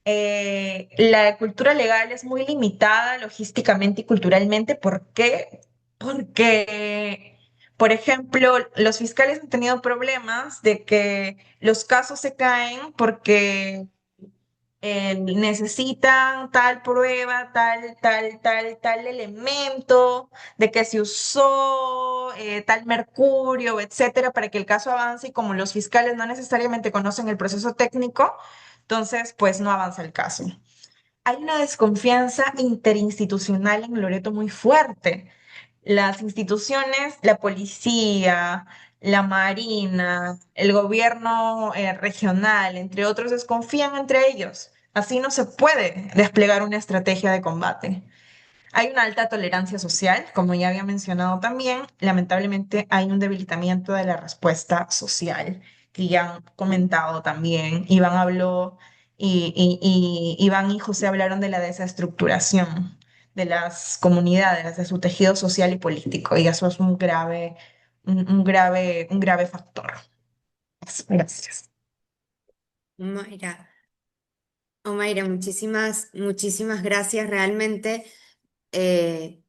La cultura legal es muy limitada logísticamente y culturalmente. ¿Por qué? Porque, por ejemplo, los fiscales han tenido problemas de que los casos se caen porque necesitan tal prueba, tal elemento, de que se usó tal mercurio, etcétera, para que el caso avance y como los fiscales no necesariamente conocen el proceso técnico, entonces pues no avanza el caso. Hay una desconfianza interinstitucional en Loreto muy fuerte. Las instituciones, la policía, la marina, el gobierno regional, entre otros, desconfían entre ellos. Así no se puede desplegar una estrategia de combate. Hay una alta tolerancia social, como ya había mencionado también. Lamentablemente hay un debilitamiento de la respuesta social, que ya han comentado también. Iván habló Iván y José hablaron de la desestructuración de las comunidades, de su tejido social y político, y eso es un grave factor. Gracias. Mayra, Mayra, muchísimas gracias. Realmente eh,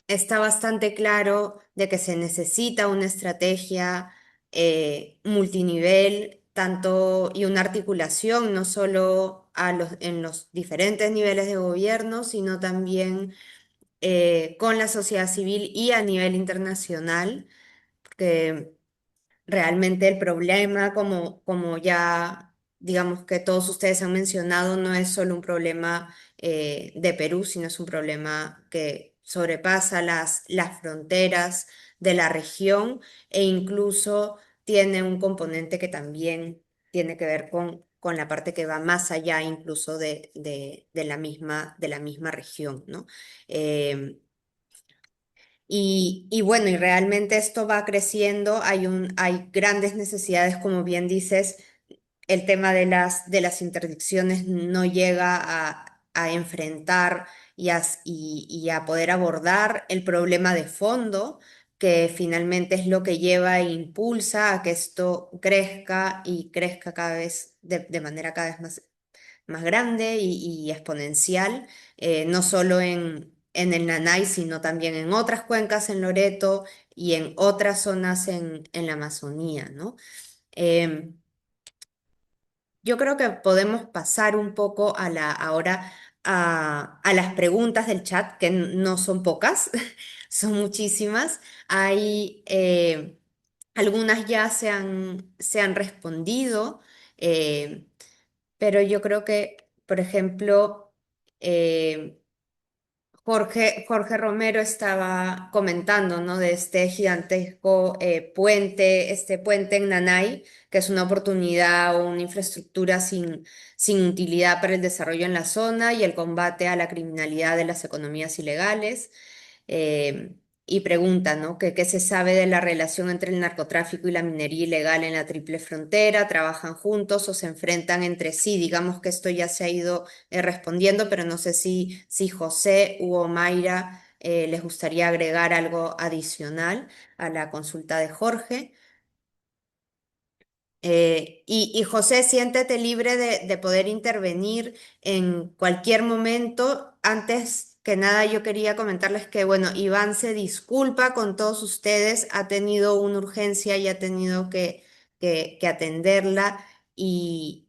está bastante claro de que se necesita una estrategia multinivel, tanto y una articulación no solo en los diferentes niveles de gobierno, sino también con la sociedad civil y a nivel internacional, porque realmente el problema, como ya digamos que todos ustedes han mencionado, no es solo un problema de Perú, sino es un problema que sobrepasa las fronteras de la región e incluso tiene un componente que también tiene que ver con la parte que va más allá incluso de la misma región, ¿no? Em, y bueno, y realmente esto va creciendo, hay grandes necesidades, como bien dices, el tema de las interdicciones no llega a enfrentar y a poder abordar el problema de fondo, que finalmente es lo que lleva e impulsa a que esto crezca y crezca cada vez de manera cada vez más grande y exponencial, no solo en el Nanay, sino también en otras cuencas en Loreto y en otras zonas en la Amazonía, ¿no? Em, yo creo que podemos pasar un poco ahora a las preguntas del chat, que no son pocas, son muchísimas. Hay algunas ya se han respondido, eh, pero yo creo que, por ejemplo, eh, Jorge Romero estaba comentando, ¿no? De este gigantesco puente, este puente en Nanay, que es una oportunidad o una infraestructura sin utilidad para el desarrollo en la zona y el combate a la criminalidad de las economías ilegales. Eh, y pregunta, ¿no? ¿Qué se sabe de la relación entre el narcotráfico y la minería ilegal en la triple frontera? ¿Trabajan juntos o se enfrentan entre sí? Digamos que esto ya se ha ido respondiendo, pero no sé si José u Omaira les gustaría agregar algo adicional a la consulta de Jorge. Y José, siéntete libre de poder intervenir en cualquier momento. Antes que nada, yo quería comentarles que, bueno, Iván se disculpa con todos ustedes, ha tenido una urgencia y ha tenido que atenderla y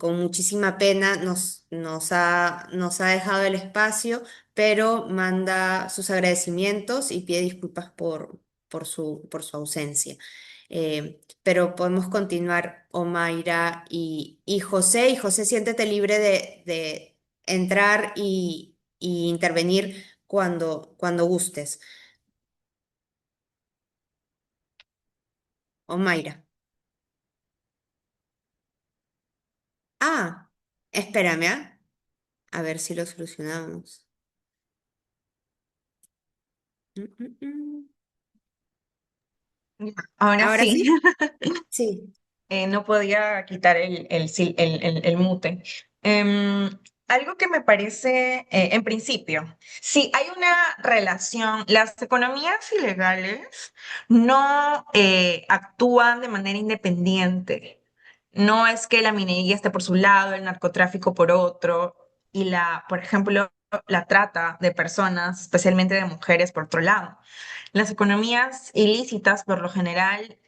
con muchísima pena nos ha dejado el espacio, pero manda sus agradecimientos y pide disculpas por su ausencia. Pero podemos continuar, Omaira y José. Y José, siéntete libre de entrar y intervenir cuando gustes. Omaira. Ah, espérame, ¿ah? A ver si lo solucionamos. Mm. Ya, ahora ¿Ahora sí. sí? Sí. No podía quitar el mute. Em, Algo que me parece, en principio, si hay una relación, las economías ilegales no actúan de manera independiente. No es que la minería esté por su lado, el narcotráfico por otro, y por ejemplo, la trata de personas, especialmente de mujeres, por otro lado. Las economías ilícitas, por lo general,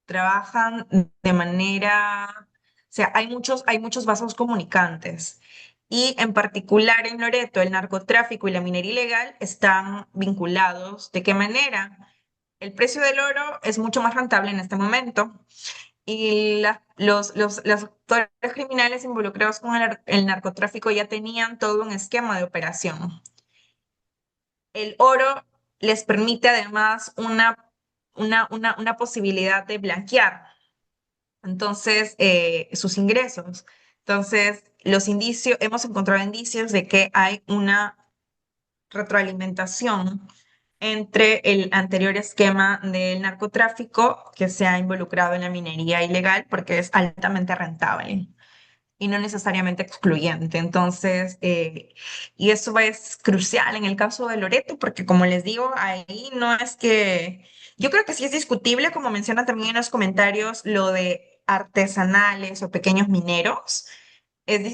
trabajan de manera, o sea, hay muchos vasos comunicantes. Y en particular en Loreto, el narcotráfico y la minería ilegal están vinculados. ¿De qué manera? El precio del oro es mucho más rentable en este momento y los actores criminales involucrados con el narcotráfico ya tenían todo un esquema de operación. El oro les permite además una posibilidad de blanquear entonces sus ingresos. Entonces, los indicios, hemos encontrado indicios de que hay una retroalimentación entre el anterior esquema del narcotráfico que se ha involucrado en la minería ilegal porque es altamente rentable y no necesariamente excluyente. Entonces, y eso es crucial en el caso de Loreto, porque como les digo, ahí no es que, yo creo que sí es discutible, como menciona también en los comentarios, lo de artesanales o pequeños mineros.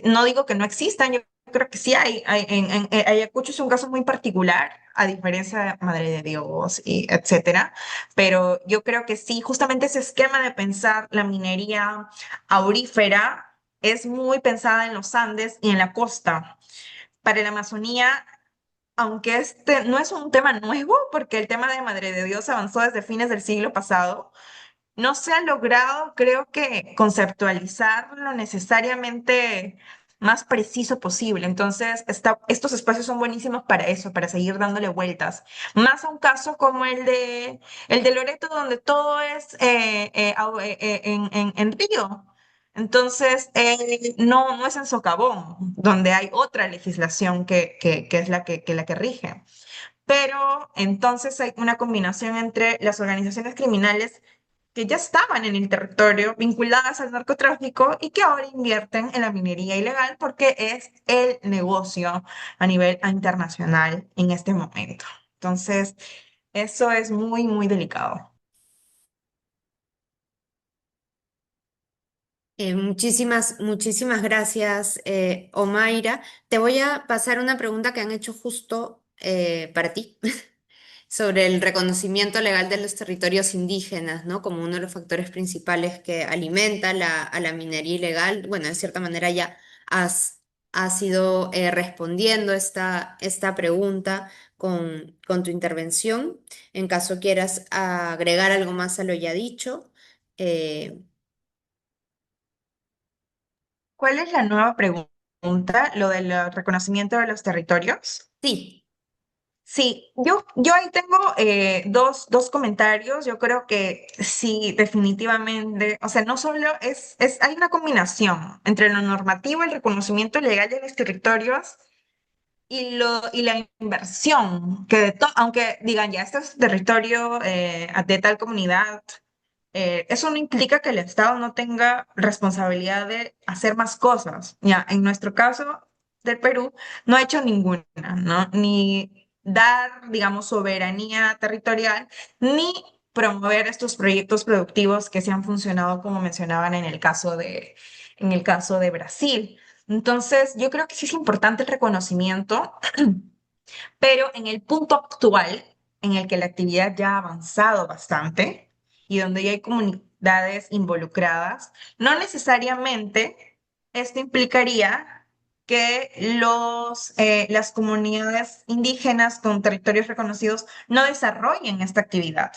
No digo que no existan, yo creo que sí hay Ayacucho es un caso muy particular, a diferencia de Madre de Dios y etcétera, pero yo creo que sí, justamente ese esquema de pensar la minería aurífera es muy pensada en los Andes y en la costa. Para la Amazonía, aunque este no es un tema nuevo, porque el tema de Madre de Dios avanzó desde fines del siglo pasado, no se ha logrado, creo que, conceptualizar lo necesariamente más preciso posible. Entonces, estos espacios son buenísimos para eso, para seguir dándole vueltas. Más a un caso como el de Loreto, donde todo es en Río. Entonces, no es en Socavón, donde hay otra legislación que es la que rige. Pero entonces hay una combinación entre las organizaciones criminales que ya estaban en el territorio vinculadas al narcotráfico y que ahora invierten en la minería ilegal porque es el negocio a nivel internacional en este momento. Entonces, eso es muy, muy delicado. Muchísimas gracias, Omaira. Te voy a pasar una pregunta que han hecho justo para ti sobre el reconocimiento legal de los territorios indígenas, ¿no? Como uno de los factores principales que alimenta a la minería ilegal. Bueno, de cierta manera ya has ido respondiendo esta pregunta con tu intervención. En caso quieras agregar algo más a lo ya dicho. eh, ¿Cuál es la nueva pregunta? Lo del reconocimiento de los territorios. sí. Sí, yo ahí tengo dos comentarios. Yo creo que sí, definitivamente, o sea, no solo hay una combinación entre lo normativo, el reconocimiento legal de los territorios y la inversión, aunque digan ya, este es territorio de tal comunidad, eso no implica que el Estado no tenga responsabilidad de hacer más cosas. Ya, en nuestro caso del Perú, no ha hecho ninguna, ¿no? Ni dar, digamos, soberanía territorial, ni promover estos proyectos productivos que se han funcionado, como mencionaban en el caso de Brasil. Entonces, yo creo que sí es importante el reconocimiento, pero en el punto actual, en el que la actividad ya ha avanzado bastante y donde ya hay comunidades involucradas, no necesariamente esto implicaría que las comunidades indígenas con territorios reconocidos no desarrollen esta actividad,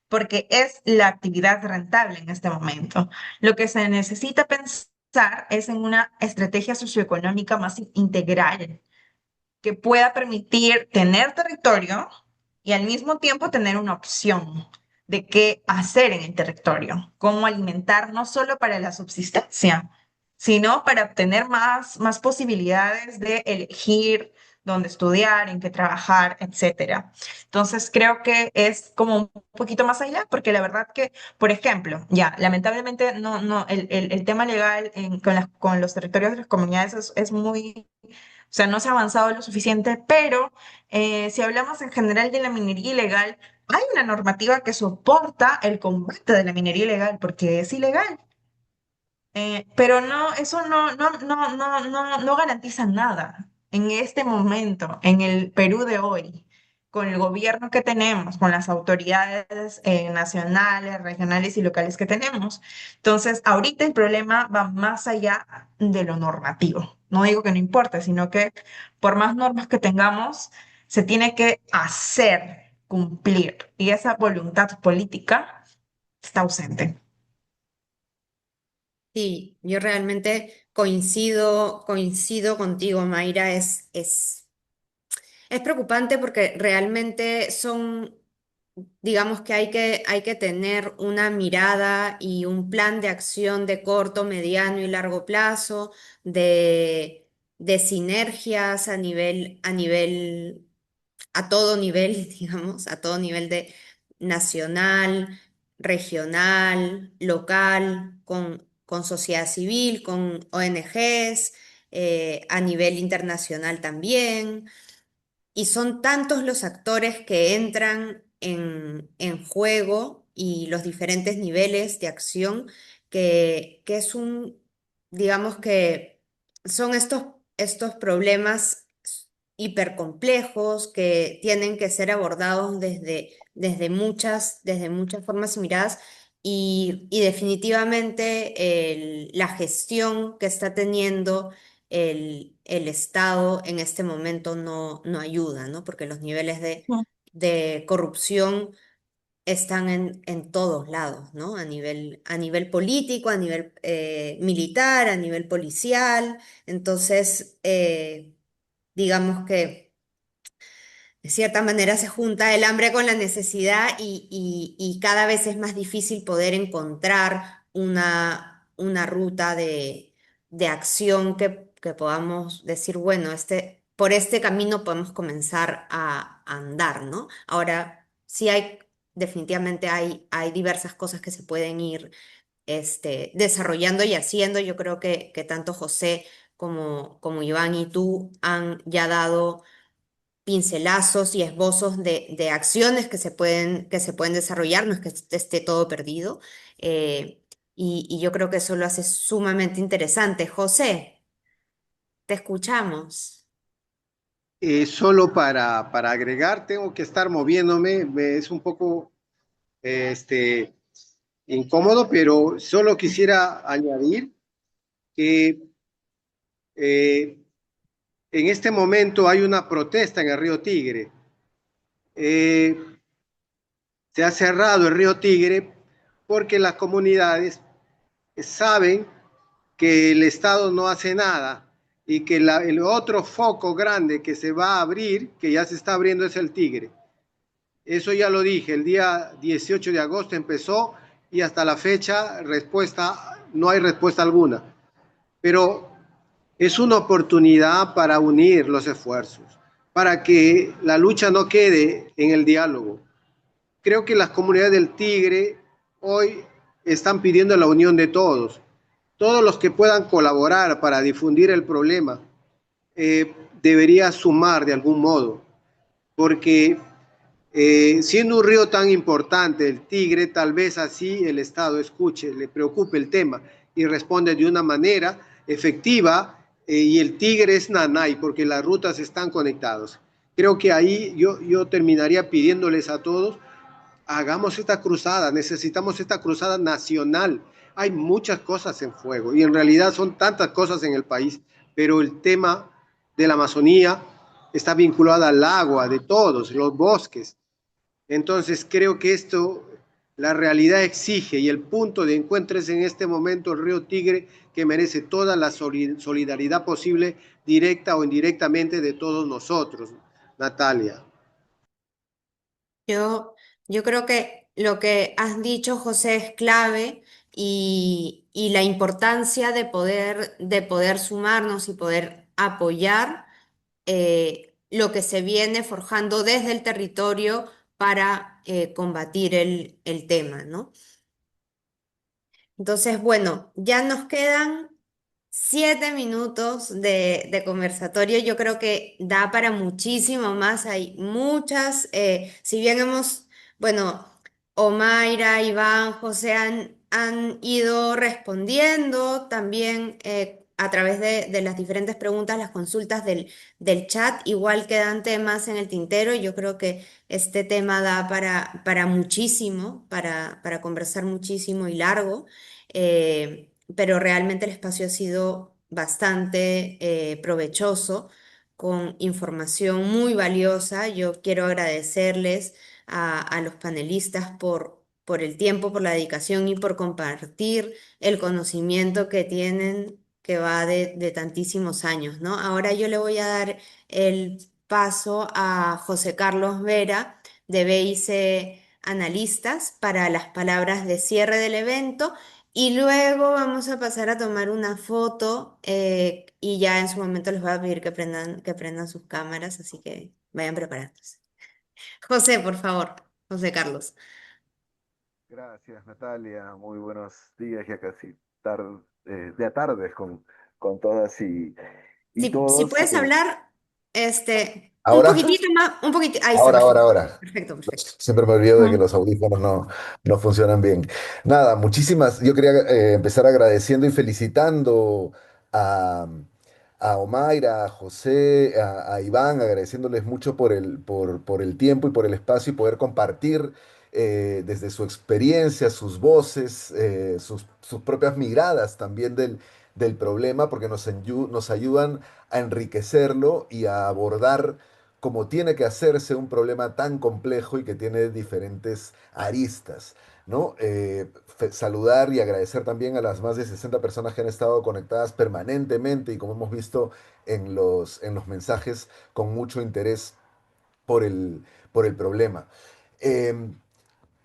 porque es la actividad rentable en este momento. Lo que se necesita pensar es en una estrategia socioeconómica más integral que pueda permitir tener territorio y al mismo tiempo tener una opción de qué hacer en el territorio, cómo alimentar no solo para la subsistencia, sino para obtener más posibilidades de elegir dónde estudiar, en qué trabajar, etcétera. Entonces creo que es como un poquito más allá, porque la verdad que, por ejemplo, ya, lamentablemente el tema legal con los territorios de las comunidades es muy, o sea, no se ha avanzado lo suficiente, pero si hablamos en general de la minería ilegal, hay una normativa que soporta el combate de la minería ilegal porque es ilegal. Pero no, eso no garantiza nada en este momento, en el Perú de hoy, con el gobierno que tenemos, con las autoridades nacionales, regionales y locales que tenemos. Entonces, ahorita el problema va más allá de lo normativo. No digo que no importe, sino que por más normas que tengamos, se tiene que hacer cumplir. Y esa voluntad política está ausente. Sí, yo realmente coincido contigo, Mayra. Es preocupante porque realmente digamos que hay que tener una mirada y un plan de acción de corto, mediano y largo plazo, de sinergias a todo nivel, digamos, a todo nivel de nacional, regional, local, con sociedad civil, con ONGs, a nivel internacional también. Y son tantos los actores que entran en juego y los diferentes niveles de acción que digamos que son estos problemas hipercomplejos que tienen que ser abordados desde muchas formas y miradas. Y definitivamente la gestión que está teniendo el Estado en este momento no ayuda, ¿no? Porque los niveles de corrupción están en todos lados, ¿no? A nivel político, a nivel militar, a nivel policial. Entonces, digamos que de cierta manera se junta el hambre con la necesidad y cada vez es más difícil poder encontrar una ruta de acción que podamos decir, bueno, por este camino podemos comenzar a andar, ¿no? Ahora, sí definitivamente hay diversas cosas que se pueden ir desarrollando y haciendo. Yo creo que tanto José como Iván y tú han ya dado pincelazos y esbozos de acciones que se pueden desarrollar, no es que esté todo perdido. Y yo creo que eso lo hace sumamente interesante. José, te escuchamos. Solo para agregar, tengo que estar moviéndome, es un poco este, incómodo, pero solo quisiera añadir que eh, en este momento hay una protesta en el río Tigre. Eh, Se ha cerrado el río Tigre porque las comunidades saben que el Estado no hace nada y que el otro foco grande que se va a abrir, que ya se está abriendo, es el Tigre. Eso ya lo dije, el día 18 de agosto empezó y hasta la fecha no hay respuesta alguna. Pero es una oportunidad para unir los esfuerzos, para que la lucha no quede en el diálogo. Creo que las comunidades del Tigre hoy están pidiendo la unión de todos. Todos los que puedan colaborar para difundir el problema debería sumar de algún modo, porque siendo un río tan importante, el Tigre, tal vez así el Estado escuche, le preocupe el tema y responde de una manera efectiva, y el Tigre es Nanay porque las rutas están conectadas. Creo que ahí yo terminaría pidiéndoles a todos, hagamos esta cruzada, necesitamos esta cruzada nacional. Hay muchas cosas en fuego y en realidad son tantas cosas en el país, pero el tema de la Amazonía está vinculado al agua, de todos, los bosques. Entonces creo que esto, la realidad exige y el punto de encuentro es en este momento el río Tigre, que merece toda la solidaridad posible, directa o indirectamente, de todos nosotros. Natalia. Yo, yo creo que lo que has dicho, José, es clave y la importancia de poder sumarnos y poder apoyar lo que se viene forjando desde el territorio para combatir el tema, ¿no? Entonces, bueno, ya nos quedan 7 minutos de conversatorio. Yo creo que da para muchísimo más. Hay muchas, si bien bueno, Omaira, Iván, José han ido respondiendo también a través de las diferentes preguntas, las consultas del chat. Igual quedan temas en el tintero. Yo creo que este tema da para muchísimo, para conversar muchísimo y largo. Pero realmente el espacio ha sido bastante provechoso, con información muy valiosa. Yo quiero agradecerles a los panelistas por el tiempo, por la dedicación y por compartir el conocimiento que tienen, que va de tantísimos años, ¿no? Ahora yo le voy a dar el paso a José Carlos Vera de BIC Analistas para las palabras de cierre del evento. Y luego vamos a pasar a tomar una foto y ya en su momento les voy a pedir que prendan sus cámaras, así que vayan preparándose. José, por favor, José Carlos. Gracias, Natalia. Muy buenos días, ya casi de tardes con todas y Si todos. puedes hablar, un Ahora, poquitito más, un poquitito, ahí está, ahora, ahora, perfecto, ahora. perfecto, perfecto. Siempre me olvido de que Ujú. los audífonos no funcionan bien. Nada, yo quería empezar agradeciendo y felicitando a, a Omaira, a José, a Iván, agradeciéndoles mucho por el tiempo y por el espacio y poder compartir desde su experiencia, sus voces, sus propias miradas también del problema, porque nos ayudan a enriquecerlo y a abordar como tiene que hacerse un problema tan complejo y que tiene diferentes aristas, ¿no? Saludar y agradecer también a las más de 60 personas que han estado conectadas permanentemente y como hemos visto en los mensajes con mucho interés por por el problema. Em,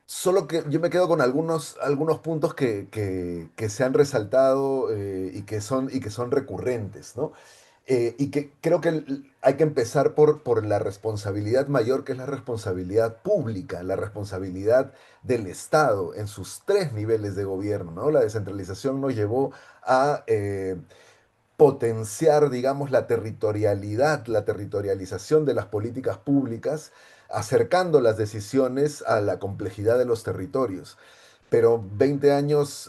Solo que yo me quedo con algunos puntos que se han resaltado y que son recurrentes, ¿no? Y que creo que hay que empezar por la responsabilidad mayor, que es la responsabilidad pública, la responsabilidad del Estado en sus tres niveles de gobierno, ¿no? La descentralización nos llevó a potenciar, digamos, la territorialidad, la territorialización de las políticas públicas, acercando las decisiones a la complejidad de los territorios. Pero 20 años,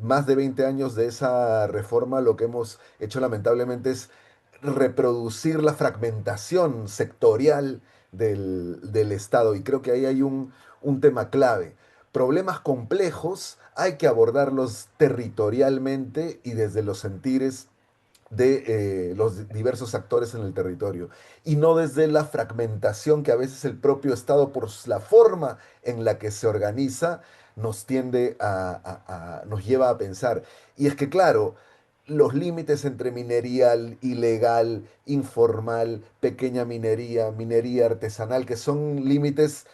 más de 20 años de esa reforma, lo que hemos hecho lamentablemente es reproducir la fragmentación sectorial del Estado. Y creo que ahí hay un tema clave. Problemas complejos hay que abordarlos territorialmente y desde los sentires de los diversos actores en el territorio y no desde la fragmentación que a veces el propio Estado, por la forma en la que se organiza, nos tiende nos lleva a pensar. Y es que, claro, los límites entre minería ilegal, informal, pequeña minería, minería artesanal, que son límites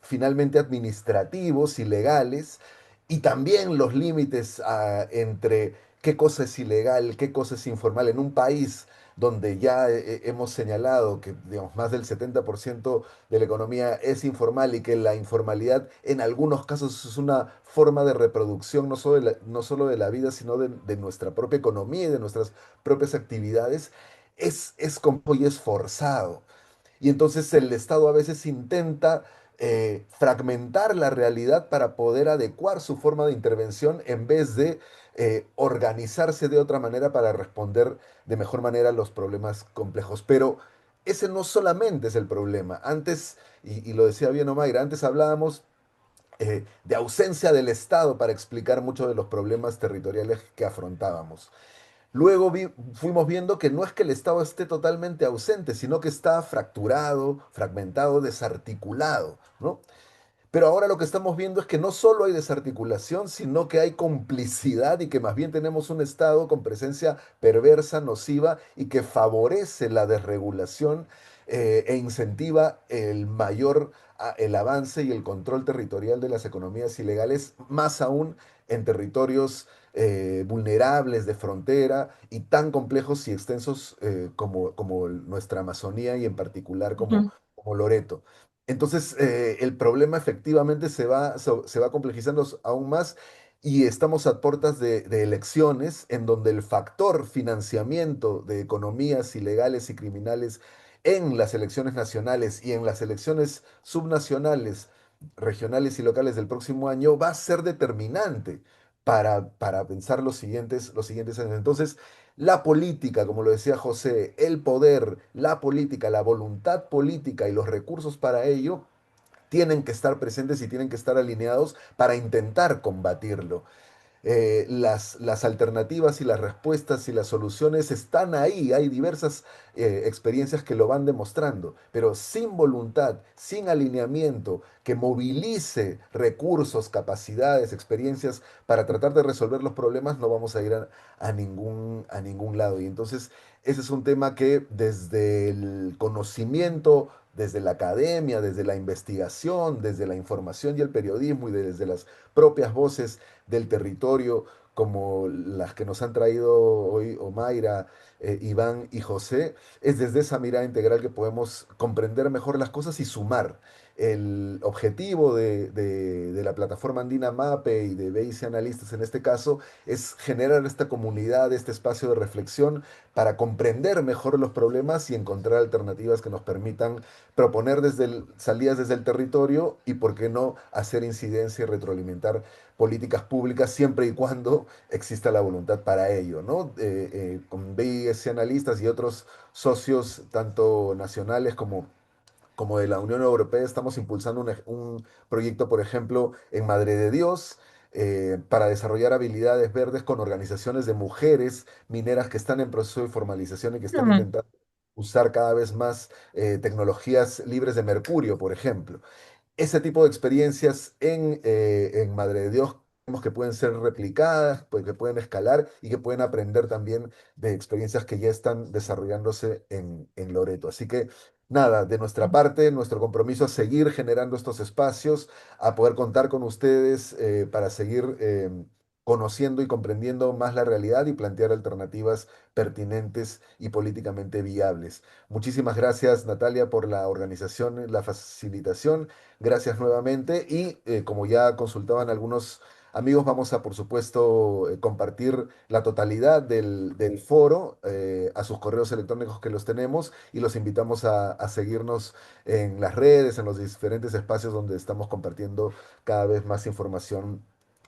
finalmente administrativos y legales, y también los límites entre qué cosa es ilegal, qué cosa es informal en un país donde ya hemos señalado que digamos, más del 70% de la economía es informal y que la informalidad en algunos casos es una forma de reproducción no solo de la vida, sino de nuestra propia economía y de nuestras propias actividades, es complejo y es forzado. Y entonces el Estado a veces intenta fragmentar la realidad para poder adecuar su forma de intervención en vez de organizarse de otra manera para responder de mejor manera a los problemas complejos. Pero ese no solamente es el problema. Antes, y lo decía bien Omaira, antes hablábamos de ausencia del Estado para explicar muchos de los problemas territoriales que afrontábamos. Luego fuimos viendo que no es que el Estado esté totalmente ausente, sino que está fracturado, fragmentado, desarticulado, ¿no? Pero ahora lo que estamos viendo es que no solo hay desarticulación, sino que hay complicidad y que más bien tenemos un Estado con presencia perversa, nociva y que favorece la desregulación e incentiva el avance y el control territorial de las economías ilegales, más aún en territorios vulnerables de frontera y tan complejos y extensos como nuestra Amazonía y en particular Ujú. como Loreto. Entonces, el problema efectivamente se va complejizando aún más y estamos a puertas de elecciones en donde el factor financiamiento de economías ilegales y criminales en las elecciones nacionales y en las elecciones subnacionales, regionales y locales del próximo año va a ser determinante para pensar los siguientes años. Entonces, la política, como lo decía José, el poder, la política, la voluntad política y los recursos para ello tienen que estar presentes y tienen que estar alineados para intentar combatirlo. Las alternativas y las respuestas y las soluciones están ahí. Hay diversas experiencias que lo van demostrando, pero sin voluntad, sin alineamiento, que movilice recursos, capacidades, experiencias para tratar de resolver los problemas, no vamos a ir a ningún lado. Y entonces ese es un tema que desde el conocimiento, desde la academia, desde la investigación, desde la información y el periodismo y desde las propias voces del territorio, como las que nos han traído hoy Omaira, Iván y José, es desde esa mirada integral que podemos comprender mejor las cosas y sumar. El objetivo de la plataforma Andina Mape y de BIC Analistas en este caso es generar esta comunidad, este espacio de reflexión para comprender mejor los problemas y encontrar alternativas que nos permitan proponer salidas desde el territorio y, por qué no, hacer incidencia y retroalimentar políticas públicas siempre y cuando exista la voluntad para ello, ¿no? Con BIS analistas y otros socios, tanto nacionales como de la Unión Europea, estamos impulsando un proyecto, por ejemplo, en Madre de Dios, para desarrollar habilidades verdes con organizaciones de mujeres mineras que están en proceso de formalización y que están Mm. intentando usar cada vez más tecnologías libres de mercurio, por ejemplo. Ese tipo de experiencias en Madre de Dios creemos que pueden ser replicadas, pues, que pueden escalar y que pueden aprender también de experiencias que ya están desarrollándose en Loreto. Así que nada, de nuestra parte, nuestro compromiso es seguir generando estos espacios, a poder contar con ustedes para seguir conociendo y comprendiendo más la realidad y plantear alternativas pertinentes y políticamente viables. Muchísimas gracias, Natalia, por la organización, la facilitación. Gracias nuevamente y como ya consultaban algunos amigos, vamos a por supuesto compartir la totalidad del foro a sus correos electrónicos que los tenemos y los invitamos a seguirnos en las redes, en los diferentes espacios donde estamos compartiendo cada vez más información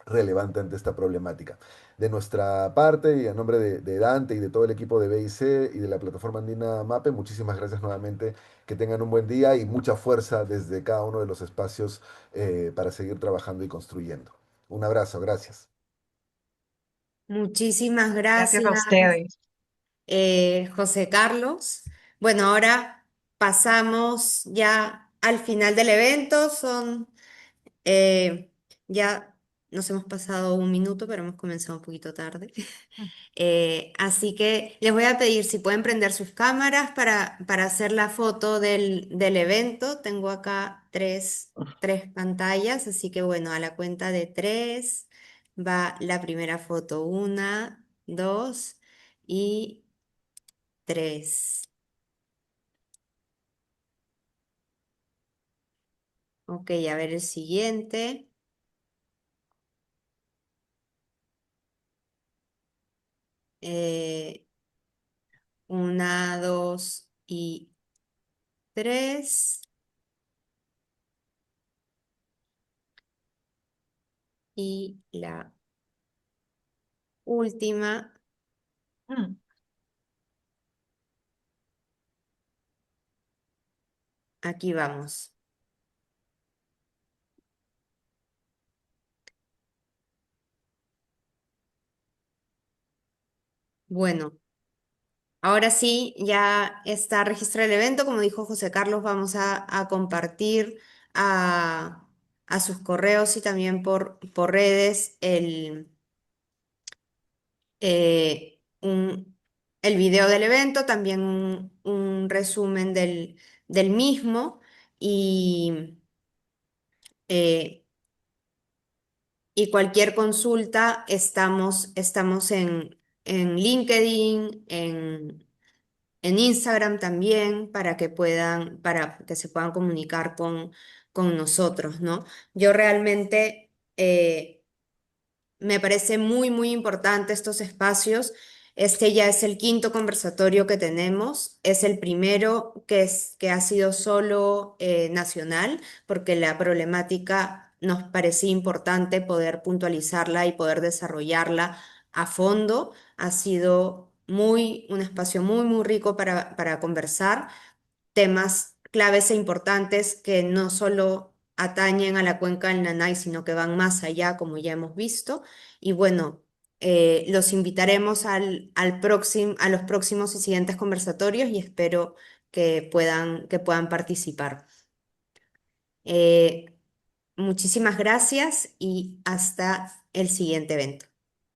relevante ante esta problemática. De nuestra parte y a nombre de Dante y de todo el equipo de BIC y de la plataforma Andina Mape, muchísimas gracias nuevamente, que tengan un buen día y mucha fuerza desde cada uno de los espacios para seguir trabajando y construyendo. Un abrazo, gracias. Muchísimas Gracias gracias, a ustedes. José Carlos. Bueno, ahora pasamos ya al final del evento. Ya nos hemos pasado un minuto, pero hemos comenzado un poquito tarde. Así que les voy a pedir si pueden prender sus cámaras para hacer la foto del evento. Tengo acá tres pantallas, así que bueno, a la cuenta de tres va la primera foto. Una, dos y tres. Ok, a ver el siguiente. Eh, una, dos y tres. Y la última, Mm, aquí vamos. Bueno, ahora sí, ya está registrado el evento. Como dijo José Carlos, vamos a compartir a, a sus correos y también por redes el video del evento, también un resumen del mismo y, eh, y cualquier consulta estamos en LinkedIn, en Instagram también para que se puedan comunicar con nosotros, ¿no? Yo realmente me parece muy, muy importante estos espacios. Este ya es el quinto conversatorio que tenemos. Es el primero que ha sido solo nacional, porque la problemática nos parecía importante poder puntualizarla y poder desarrollarla a fondo. Ha sido un espacio muy, muy rico para conversar temas claves e importantes que no solo atañen a la cuenca del Nanay, sino que van más allá, como ya hemos visto. Y bueno, los invitaremos a los próximos y siguientes conversatorios y espero que puedan participar. Eh, Muchísimas gracias y hasta el siguiente evento.